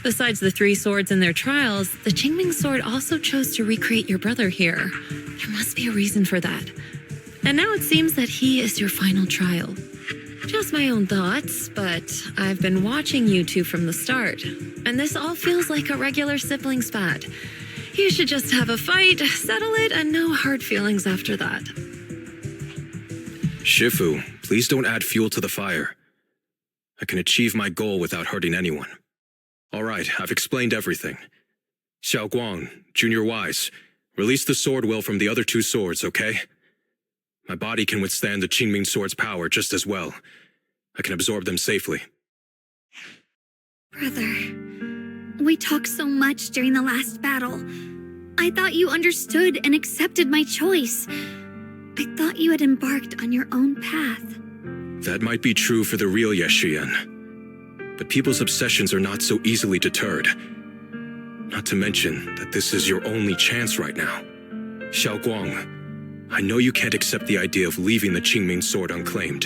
Besides the 3 swords in their trials, the Qingming Sword also chose to recreate your brother here. There must be a reason for that. And now it seems that he is your final trial. Just my own thoughts, but I've been watching you two from the start, and this all feels like a regular sibling spat. You should just have a fight, settle it, and no hard feelings after that. Shifu, please don't add fuel to the fire. I can achieve my goal without hurting anyone. All right, I've explained everything. Xiaoguang, Junior Wise, release the sword will from the other 2 swords, okay? My body can withstand the Qingming Sword's power just as well. I can absorb them safely. Brother, we talked so much during the last battle. I thought you understood and accepted my choice. I thought you had embarked on your own path. That might be true for the real Ye Shuyuan. But people's obsessions are not so easily deterred. Not to mention that this is your only chance right now. Xiaoguang, I know you can't accept the idea of leaving the Qingming Sword unclaimed.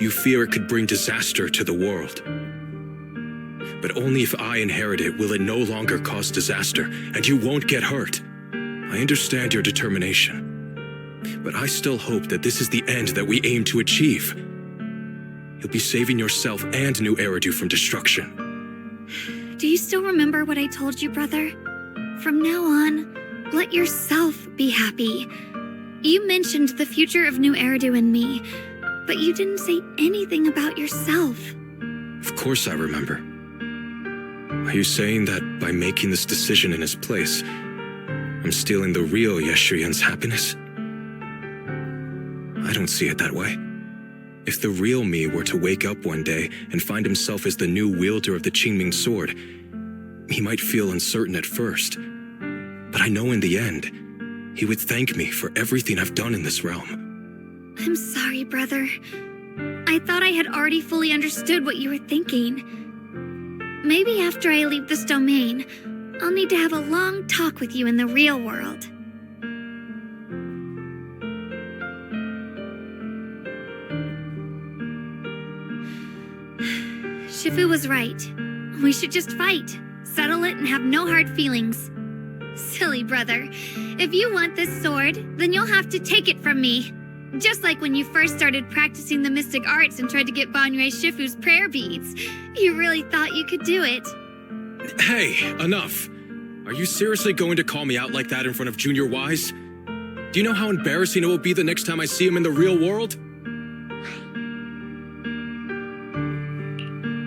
You fear it could bring disaster to the world. But only if I inherit it will it no longer cause disaster, and you won't get hurt. I understand your determination. But I still hope that this is the end that we aim to achieve. You'll be saving yourself and New Eridu from destruction. Do you still remember what I told you, brother? From now on, let yourself be happy. You mentioned the future of New Eridu and me, but you didn't say anything about yourself. Of course I remember. Are you saying that by making this decision in his place, I'm stealing the real Ye Shuyuan's happiness? I don't see it that way. If the real me were to wake up one day and find himself as the new wielder of the Qingming Sword, he might feel uncertain at first. But I know in the end, he would thank me for everything I've done in this realm. I'm sorry, brother. I thought I had already fully understood what you were thinking. Maybe after I leave this domain, I'll need to have a long talk with you in the real world. Shifu was right. We should just fight, settle it, and have no hard feelings. Silly brother. If you want this sword, then you'll have to take it from me. Just like when you first started practicing the mystic arts and tried to get Banrei Shifu's prayer beads. You really thought you could do it. Hey, enough. Are you seriously going to call me out like that in front of Junior Wise? Do you know how embarrassing it will be the next time I see him in the real world?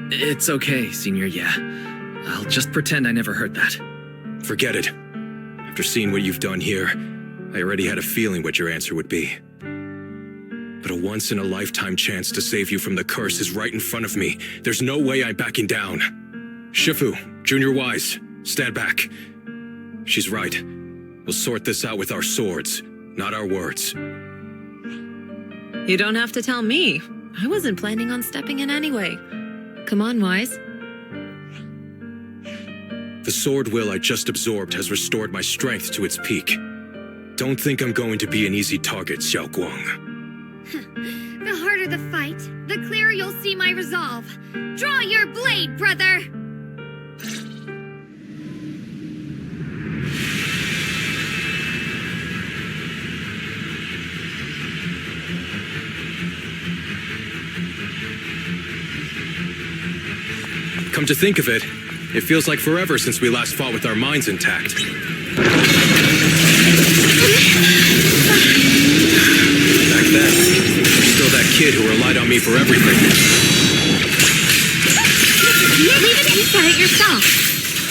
It's okay, Senior, yeah. I'll just pretend I never heard that. Forget it. After seeing what you've done here, I already had a feeling what your answer would be. But a once-in-a-lifetime chance to save you from the curse is right in front of me. There's no way I'm backing down. Shifu, Junior Wise, stand back. She's right. We'll sort this out with our swords, not our words. You don't have to tell me. I wasn't planning on stepping in anyway. Come on, Wise. The sword will I just absorbed has restored my strength to its peak. Don't think I'm going to be an easy target, Xiao Guang. The harder the fight, the clearer you'll see my resolve. Draw your blade, brother! Come to think of it, it feels like forever since we last fought with our minds intact. Back then, you're still that kid who relied on me for everything. Leave it, you said it yourself.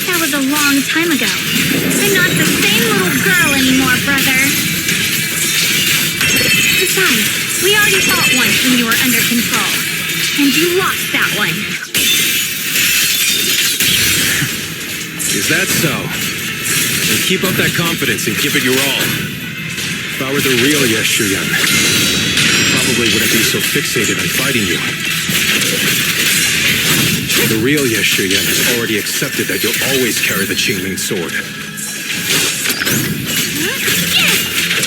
That was a long time ago. I'm not the same little girl anymore, brother. Besides, we already fought once when you were under control. And you lost that one. Is that so? Then keep up that confidence and give it your all. If I were the real Yeshuyan, I probably wouldn't be so fixated on fighting you. The real Yeshuyan has already accepted that you'll always carry the quinming sword.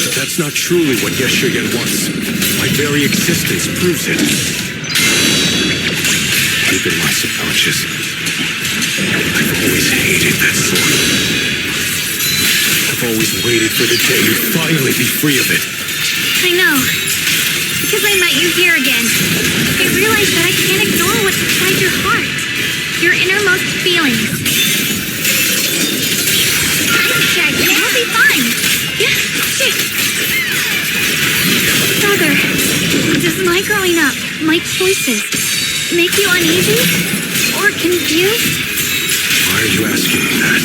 But that's not truly what Yeshuyan wants. My very existence proves it. Deep in my subconscious, I've always hated that sword. I've always waited for the day you'd finally be free of it. I know. Because I met you here again. I realized that I can't ignore what's inside your heart. Your innermost feelings. Check. You'll be fine. Yeah, check. Brother, does my growing up, my choices, make you uneasy? Or confused? Why are you asking me that?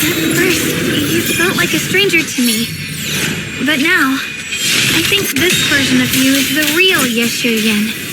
At first, you felt like a stranger to me. But now, I think this version of you is the real Yeshuyan.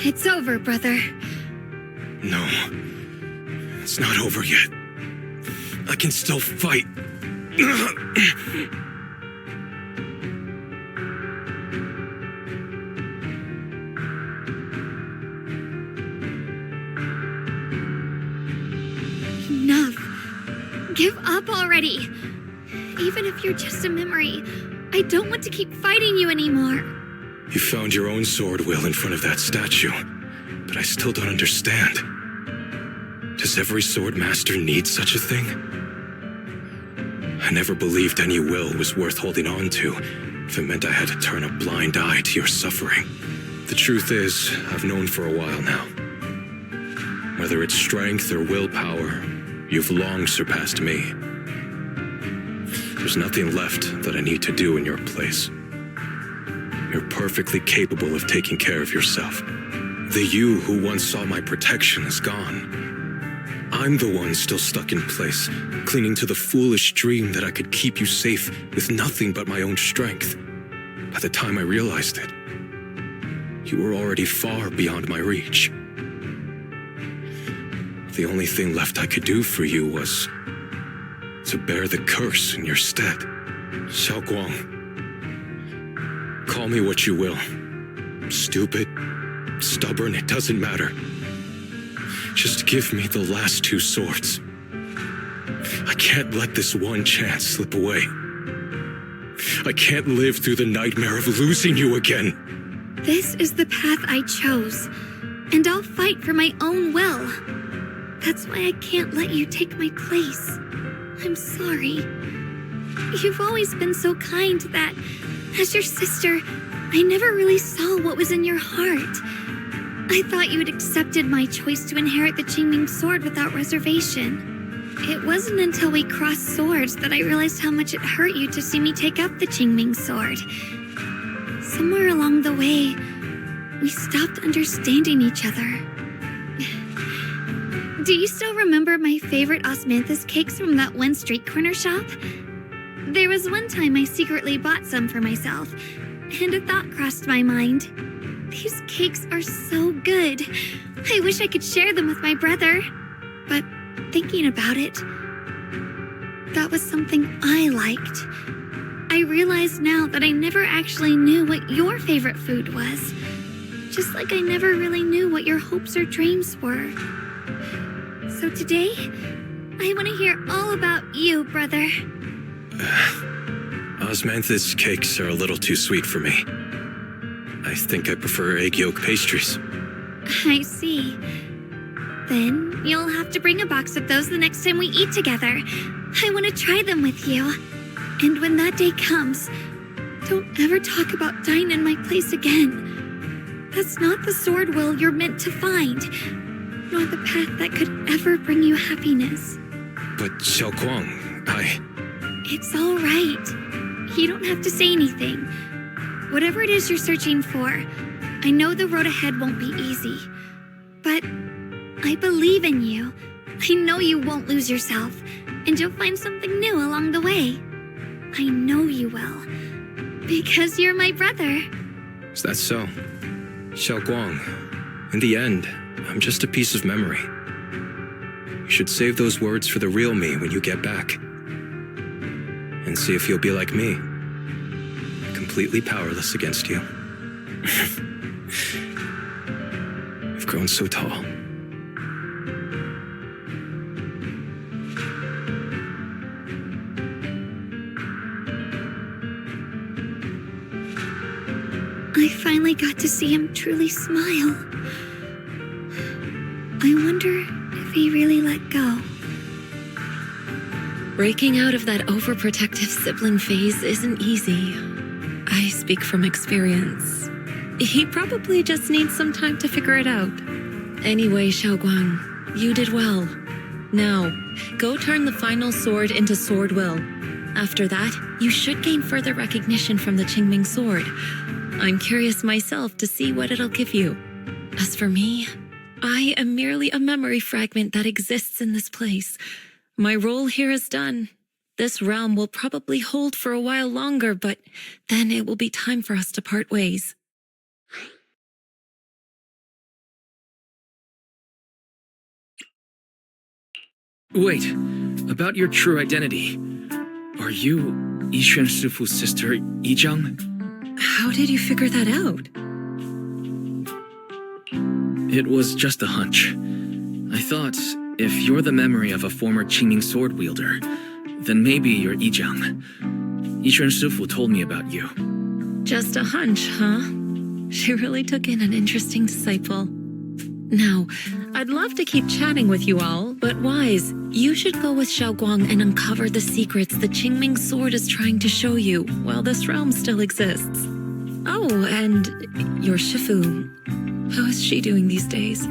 It's over, brother. No. It's not over yet. I can still fight. Enough. Give up already. Even if you're just a memory, I don't want to keep fighting you anymore. You found your own sword, Will, in front of that statue. But I still don't understand. Does every sword master need such a thing? I never believed any will was worth holding on to if it meant I had to turn a blind eye to your suffering. The truth is, I've known for a while now. Whether it's strength or willpower, you've long surpassed me. There's nothing left that I need to do in your place. You're perfectly capable of taking care of yourself. The you who once saw my protection is gone. I'm the one still stuck in place, clinging to the foolish dream that I could keep you safe with nothing but my own strength. By the time I realized it, you were already far beyond my reach. The only thing left I could do for you was to bear the curse in your stead. Xiaoguang, call me what you will. Stupid, stubborn, it doesn't matter. Just give me the last 2 swords. I can't let this one chance slip away. I can't live through the nightmare of losing you again. This is the path I chose, and I'll fight for my own will. That's why I can't let you take my place. I'm sorry. You've always been so kind that, as your sister, I never really saw what was in your heart. I thought you had accepted my choice to inherit the quinming sword without reservation. It wasn't until we crossed swords that I realized how much it hurt you to see me take up the quinming sword. Somewhere along the way, we stopped understanding each other. Do you still remember my favorite osmanthus cakes from that one street corner shop? There was one time I secretly bought some for myself, and a thought crossed my mind. These cakes are so good. I wish I could share them with my brother. But thinking about it, that was something I liked. I realize now that I never actually knew what your favorite food was. Just like I never really knew what your hopes or dreams were. So today, I want to hear all about you, brother. Osmanthus cakes are a little too sweet for me. I think I prefer egg yolk pastries. I see. Then you'll have to bring a box of those the next time we eat together. I want to try them with you. And when that day comes, don't ever talk about dying in my place again. That's not the sword will you're meant to find, nor the path that could ever bring you happiness. But Xiaoguang, It's all right. You don't have to say anything. Whatever it is you're searching for, I know the road ahead won't be easy. But I believe in you. I know you won't lose yourself, and you'll find something new along the way. I know you will. Because you're my brother. Is that so? Xiaoguang, in the end, I'm just a piece of memory. You should save those words for the real me when you get back. And see if you'll be like me. Completely powerless against you. You've grown so tall. I finally got to see him truly smile. I wonder if he really let go. Breaking out of that overprotective sibling phase isn't easy. I speak from experience. He probably just needs some time to figure it out. Anyway, Xiaoguang, you did well. Now, go turn the final sword into sword will. After that, you should gain further recognition from the quinming sword. I'm curious myself to see what it'll give you. As for me, I am merely a memory fragment that exists in this place. My role here is done. This realm will probably hold for a while longer, but then it will be time for us to part ways. Wait, about your true identity. Are you Yixuan Shifu's sister, Yizhang? How did you figure that out? It was just a hunch. I thought, if you're the memory of a former quinming sword wielder, then maybe you're Yizhang. Yixuan Shifu told me about you. Just a hunch, huh? She really took in an interesting disciple. Now, I'd love to keep chatting with you all, but Wise, you should go with Xiaoguang and uncover the secrets the Qingming sword is trying to show you while this realm still exists. Oh, and your Shifu, how is she doing these days?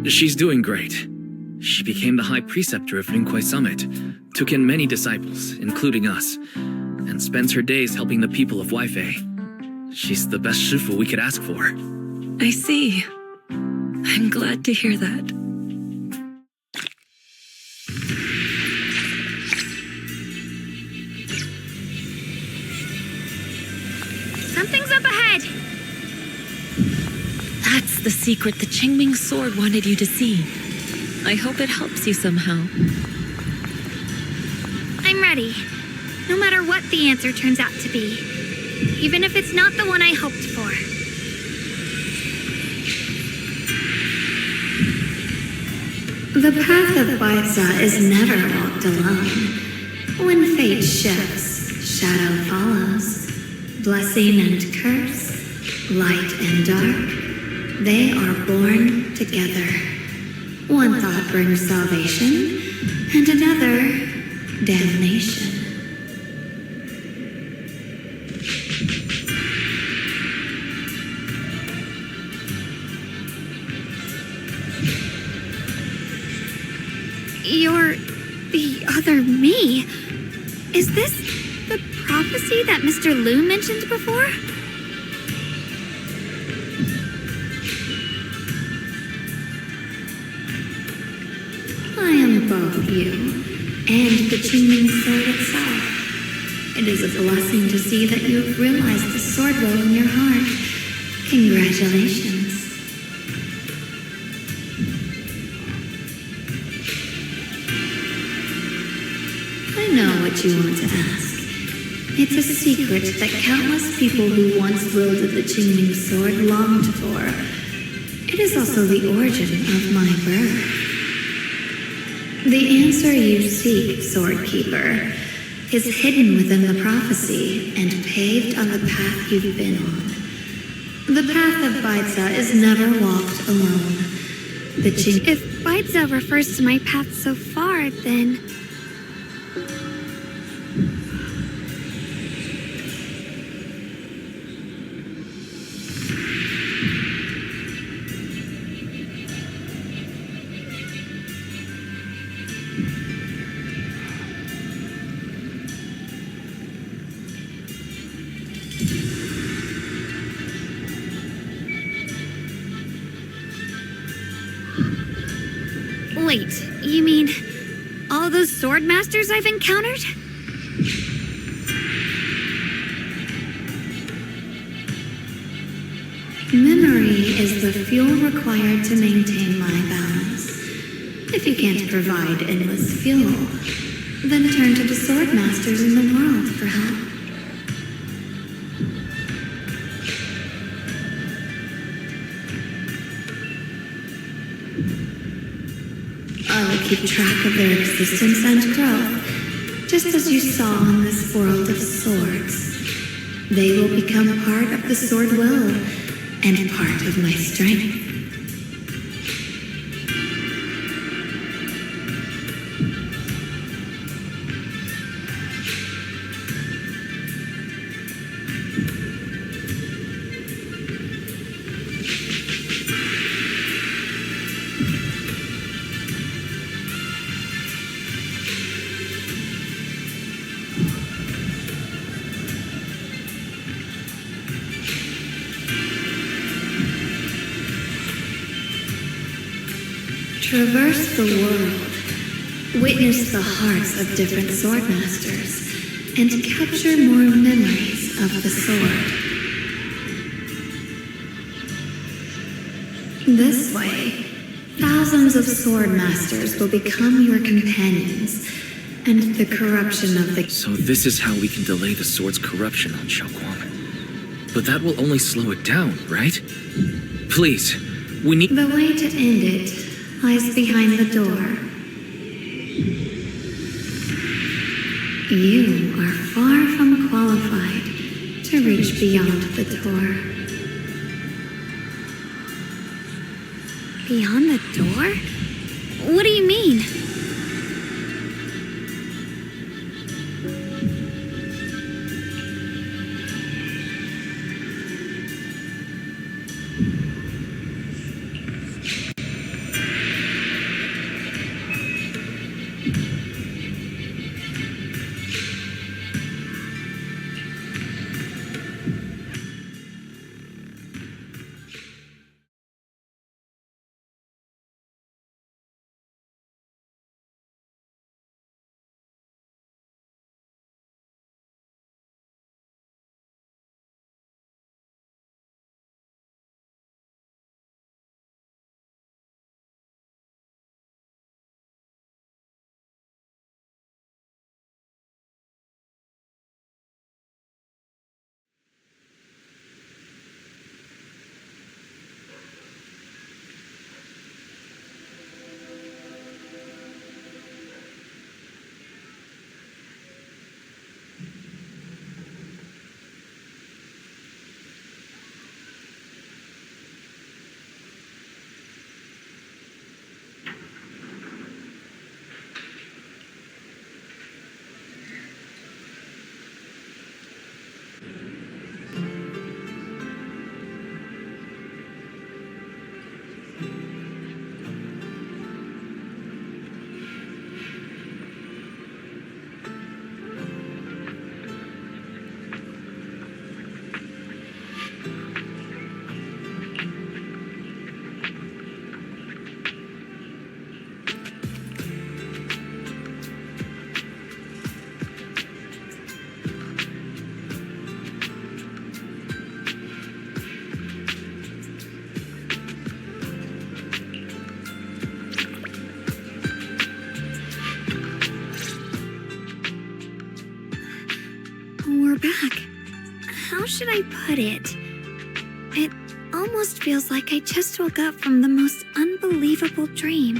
She's doing great. She became the High Preceptor of Ringquai Summit, took in many disciples, including us, and spends her days helping the people of Weifei. She's the best Shifu we could ask for. I see. I'm glad to hear that. Something's up ahead! That's the secret the Qingming sword wanted you to see. I hope it helps you somehow. I'm ready. No matter what the answer turns out to be. Even if it's not the one I hoped for. The path of questa is never walked alone. When fate shifts, shadow follows. Blessing and curse, light and dark, they are born together. One thought brings salvation, and another, damnation. You're the other me. Is this the prophecy that Mr. Liu mentioned before? I am both you and the Qingming sword itself. It is a blessing to see that you have realized the sword will in your heart. Congratulations. I know what you want to ask. It's a secret that countless people who once wielded the Qingming sword longed for. It is also the origin of my birth. The answer you seek, Swordkeeper, is hidden within the prophecy and paved on the path you've been on. The path of Baitza is never walked alone. If Baitza refers to my path so far, then... Wait, you mean all those sword masters I've encountered? Memory is the fuel required to maintain my balance. If you can't provide endless fuel, then turn to the sword masters in the world for help. I will keep track of their existence and growth, just as you saw in this world of swords. They will become part of the sword will, and part of my strength. Traverse the world, witness the hearts of different sword masters, and capture more memories of the sword. This way, thousands of sword masters will become your companions, and the corruption of the... So this is how we can delay the sword's corruption on Xiaoguang. But that will only slow it down, right? Please, we need... The way to end it lies behind the door. You are far from qualified to reach beyond the door. Beyond the door? What do you mean? We're back. How should I put it? It almost feels like I just woke up from the most unbelievable dream.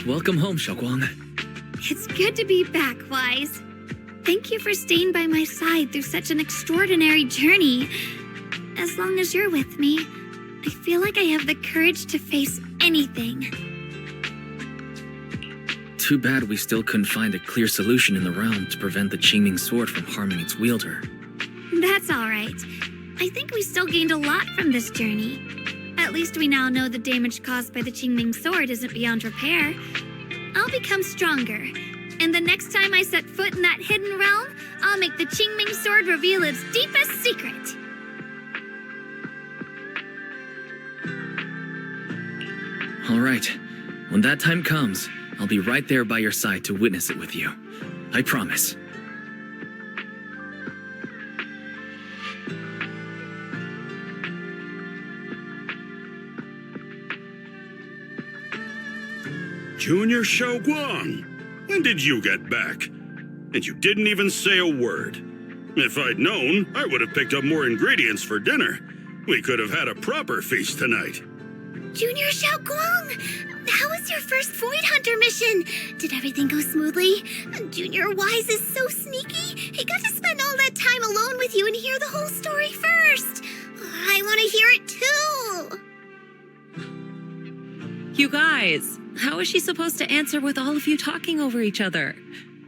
Welcome home, Xiaoguang. It's good to be back, Wise. Thank you for staying by my side through such an extraordinary journey. As long as you're with me, I feel like I have the courage to face anything. Too bad we still couldn't find a clear solution in the realm to prevent the quinming sword from harming its wielder. That's all right. I think we still gained a lot from this journey. At least we now know the damage caused by the quinming sword isn't beyond repair. I'll become stronger, and the next time I set foot in that hidden realm, I'll make the quinming sword reveal its deepest secret. All right. When that time comes, I'll be right there by your side to witness it with you. I promise. Junior Xiaoguang, when did you get back? And you didn't even say a word. If I'd known, I would have picked up more ingredients for dinner. We could have had a proper feast tonight. Junior Xiaoguang, how was your first Void Hunter mission? Did everything go smoothly? Junior Wise is so sneaky. He got to spend all that time alone with you and hear the whole story first. I want to hear it too. You guys, how is she supposed to answer with all of you talking over each other?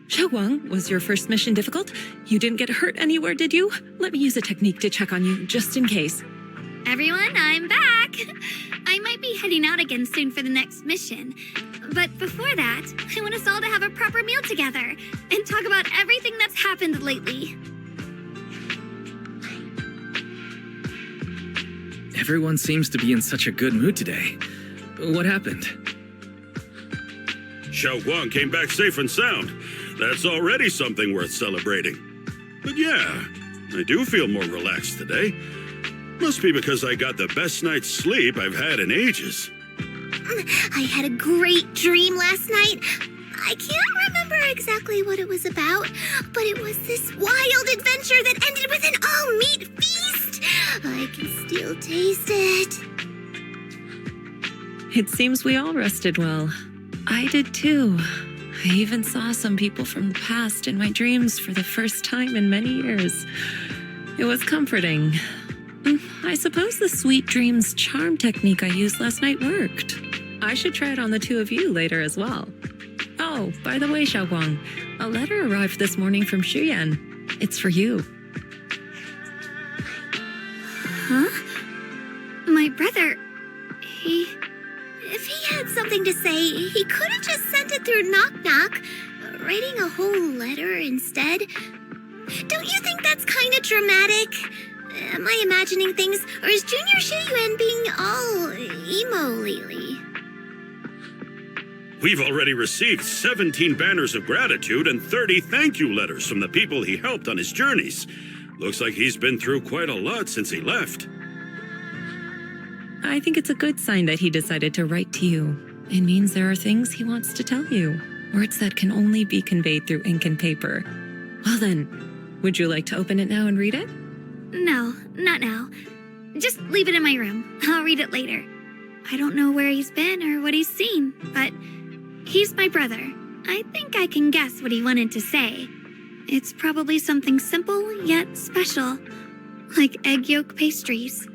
Xiaoguang, was your first mission difficult? You didn't get hurt anywhere, did you? Let me use a technique to check on you, just in case. Everyone, I'm back. I might be heading out again soon for the next mission. But before that, I want us all to have a proper meal together and talk about everything that's happened lately. Everyone seems to be in such a good mood today. What happened? Xiaoguang came back safe and sound. That's already something worth celebrating. But yeah, I do feel more relaxed today. Must be because I got the best night's sleep I've had in ages. I had a great dream last night. I can't remember exactly what it was about, but it was this wild adventure that ended with an all-meat feast. I can still taste it. It seems we all rested well. I did too. I even saw some people from the past in my dreams for the first time in many years. It was comforting. I suppose the sweet dreams charm technique I used last night worked. I should try it on the two of you later as well. Oh, by the way, Xiaoguang, a letter arrived this morning from Shuyan. It's for you. Huh? My brother, If he had something to say, he could have just sent it through Knock Knock, writing a whole letter instead. Don't you think that's kind of dramatic? Am I imagining things, or is Junior Shiyuan being all emo lately? We've already received 17 banners of gratitude and 30 thank you letters from the people he helped on his journeys. Looks like he's been through quite a lot since he left. I think it's a good sign that he decided to write to you. It means there are things he wants to tell you. Words that can only be conveyed through ink and paper. Well then, would you like to open it now and read it? no, not now. Just leave it in my room. I'll read it later. I don't know where he's been or what he's seen, but he's my brother. I think I can guess what he wanted to say. It's probably something simple yet special, like egg yolk pastries.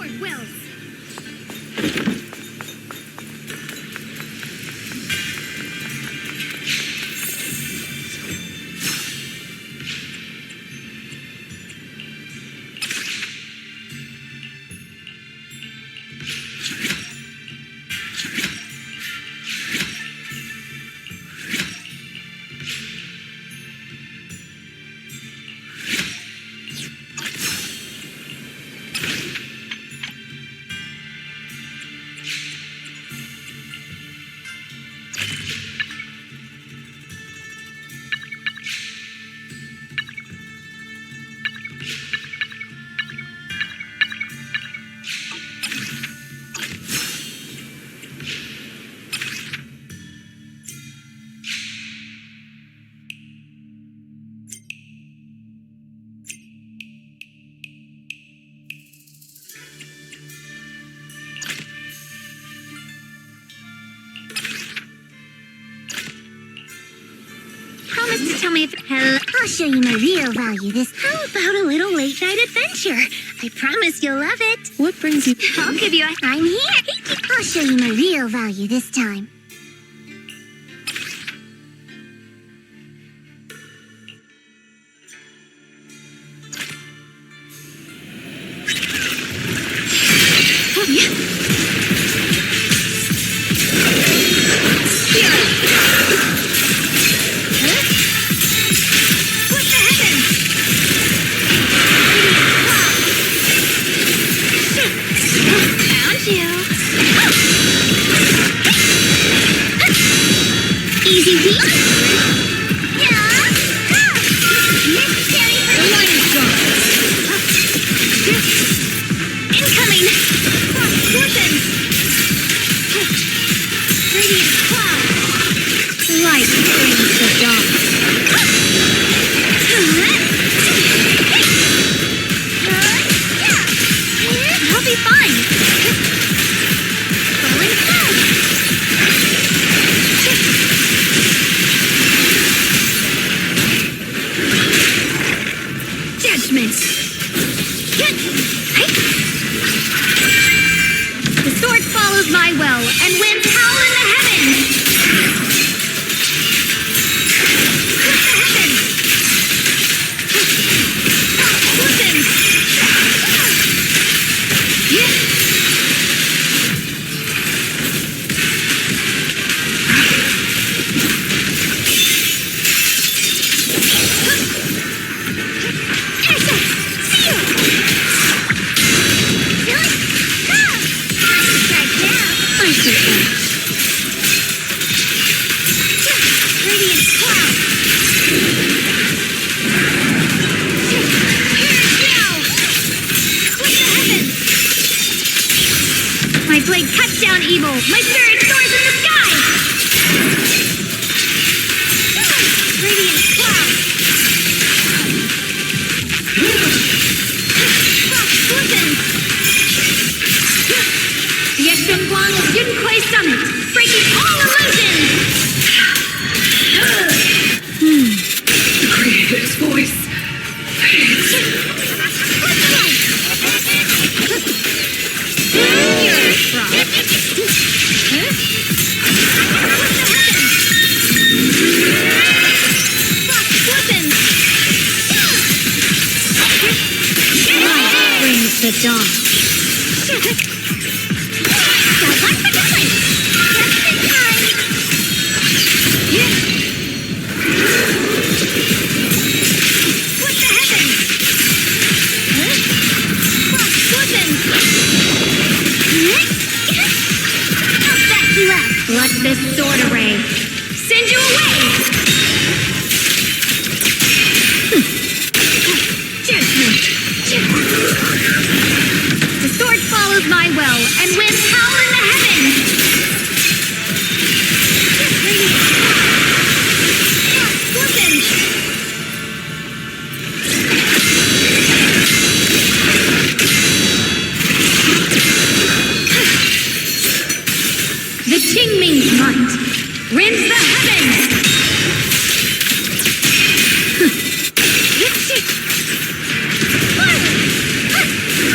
sword wills. Promise to tell me if... Hell, I'll show you my real value this... How about a little late-night adventure? I promise you'll love it. What brings you? I'll give you a... I'm here. I'll show you my real value this time.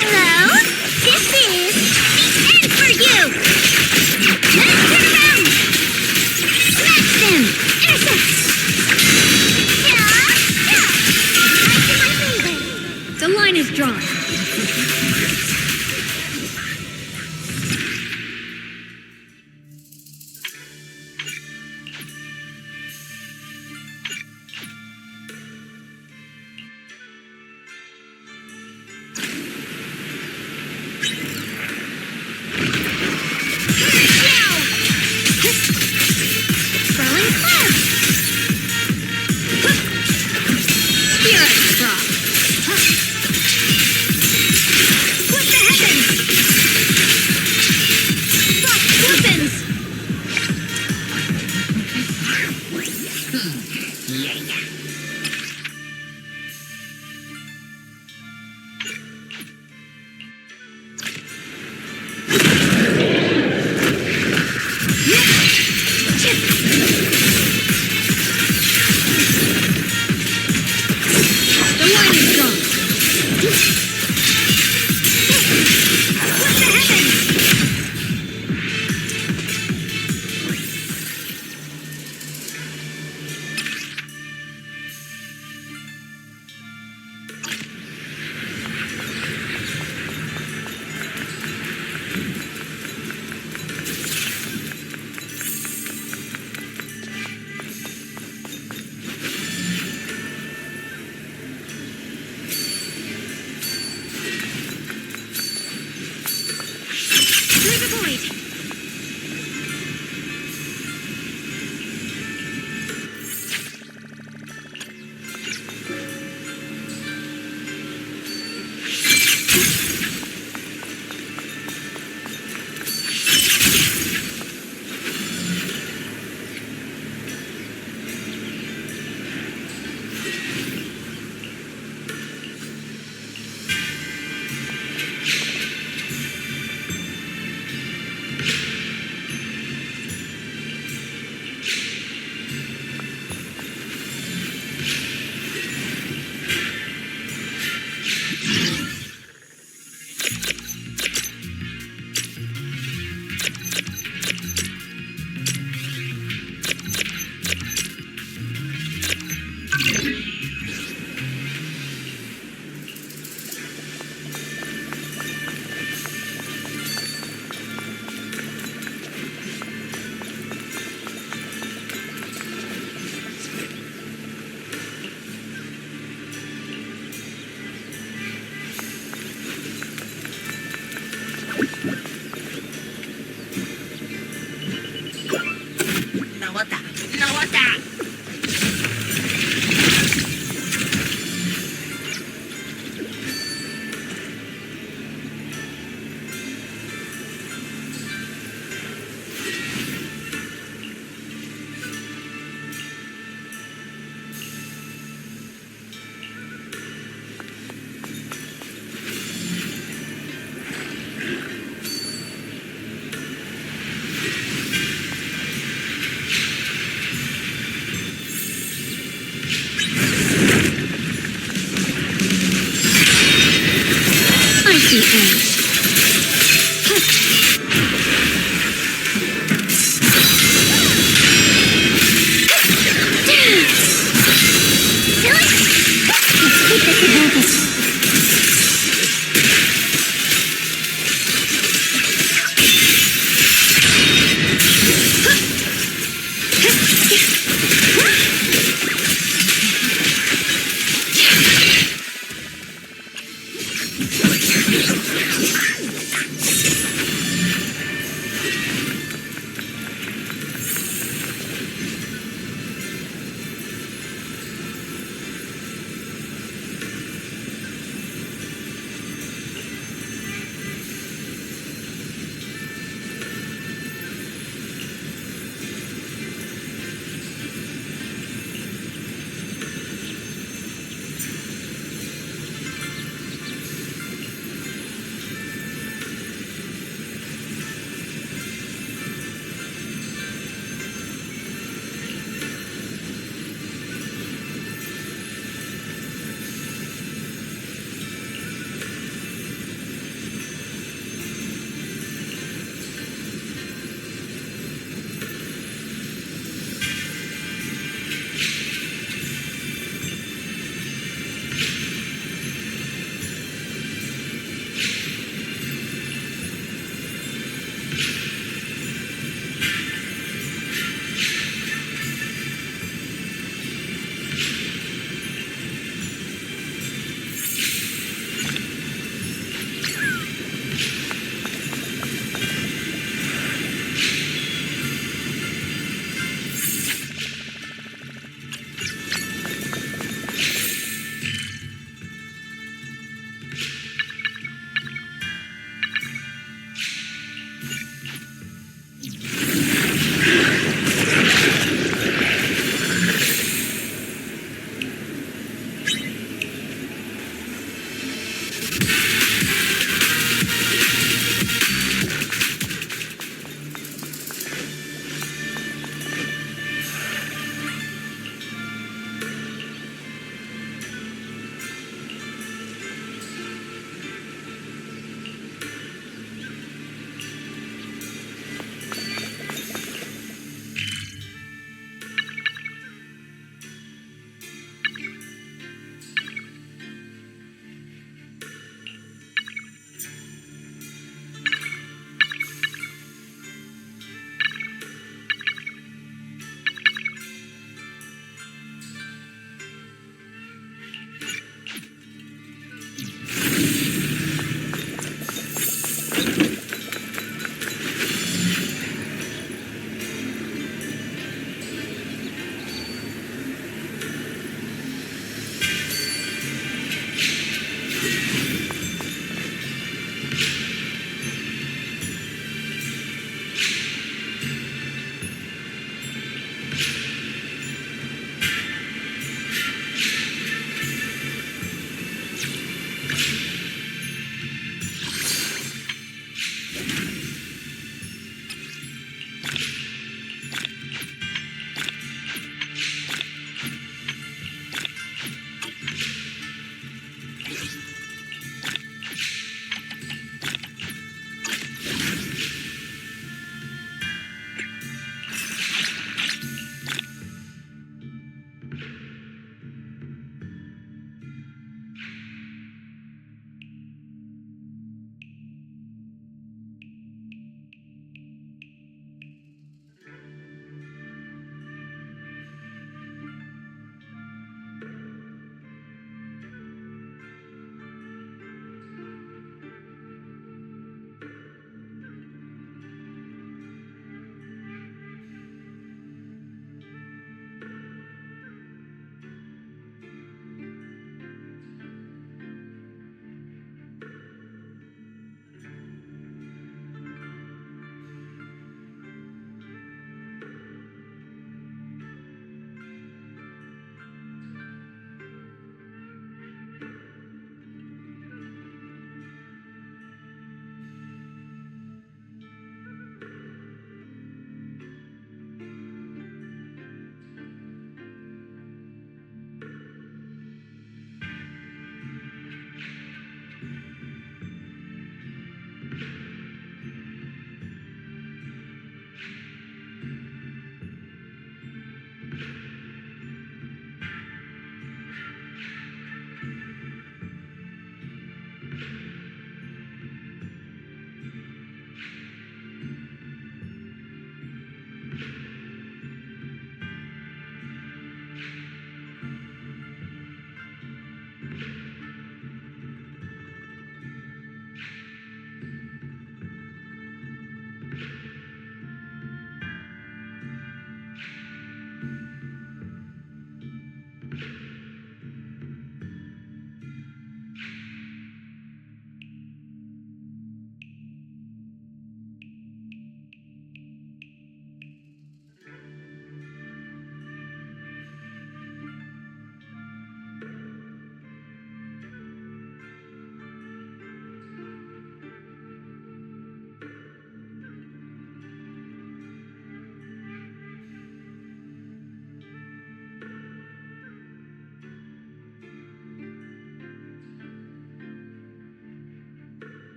Hello? This is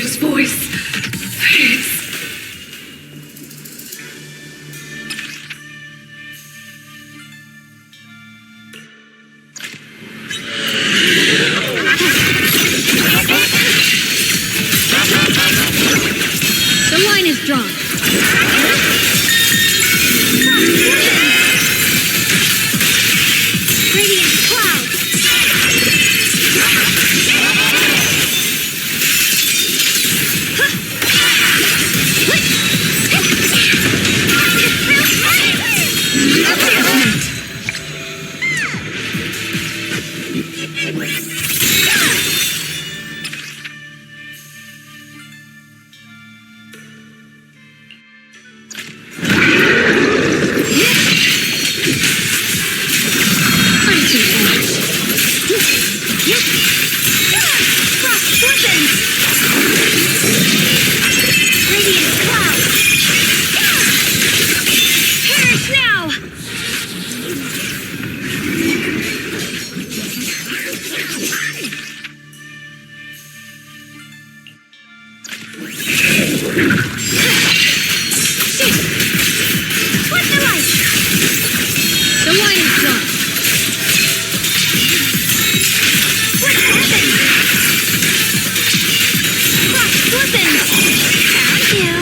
His voice fades. The line is drawn. Radiant cloud! Radiant cloud! Perish now! What's the light? The line is drawn. What's happened? Cross weapons! Found you!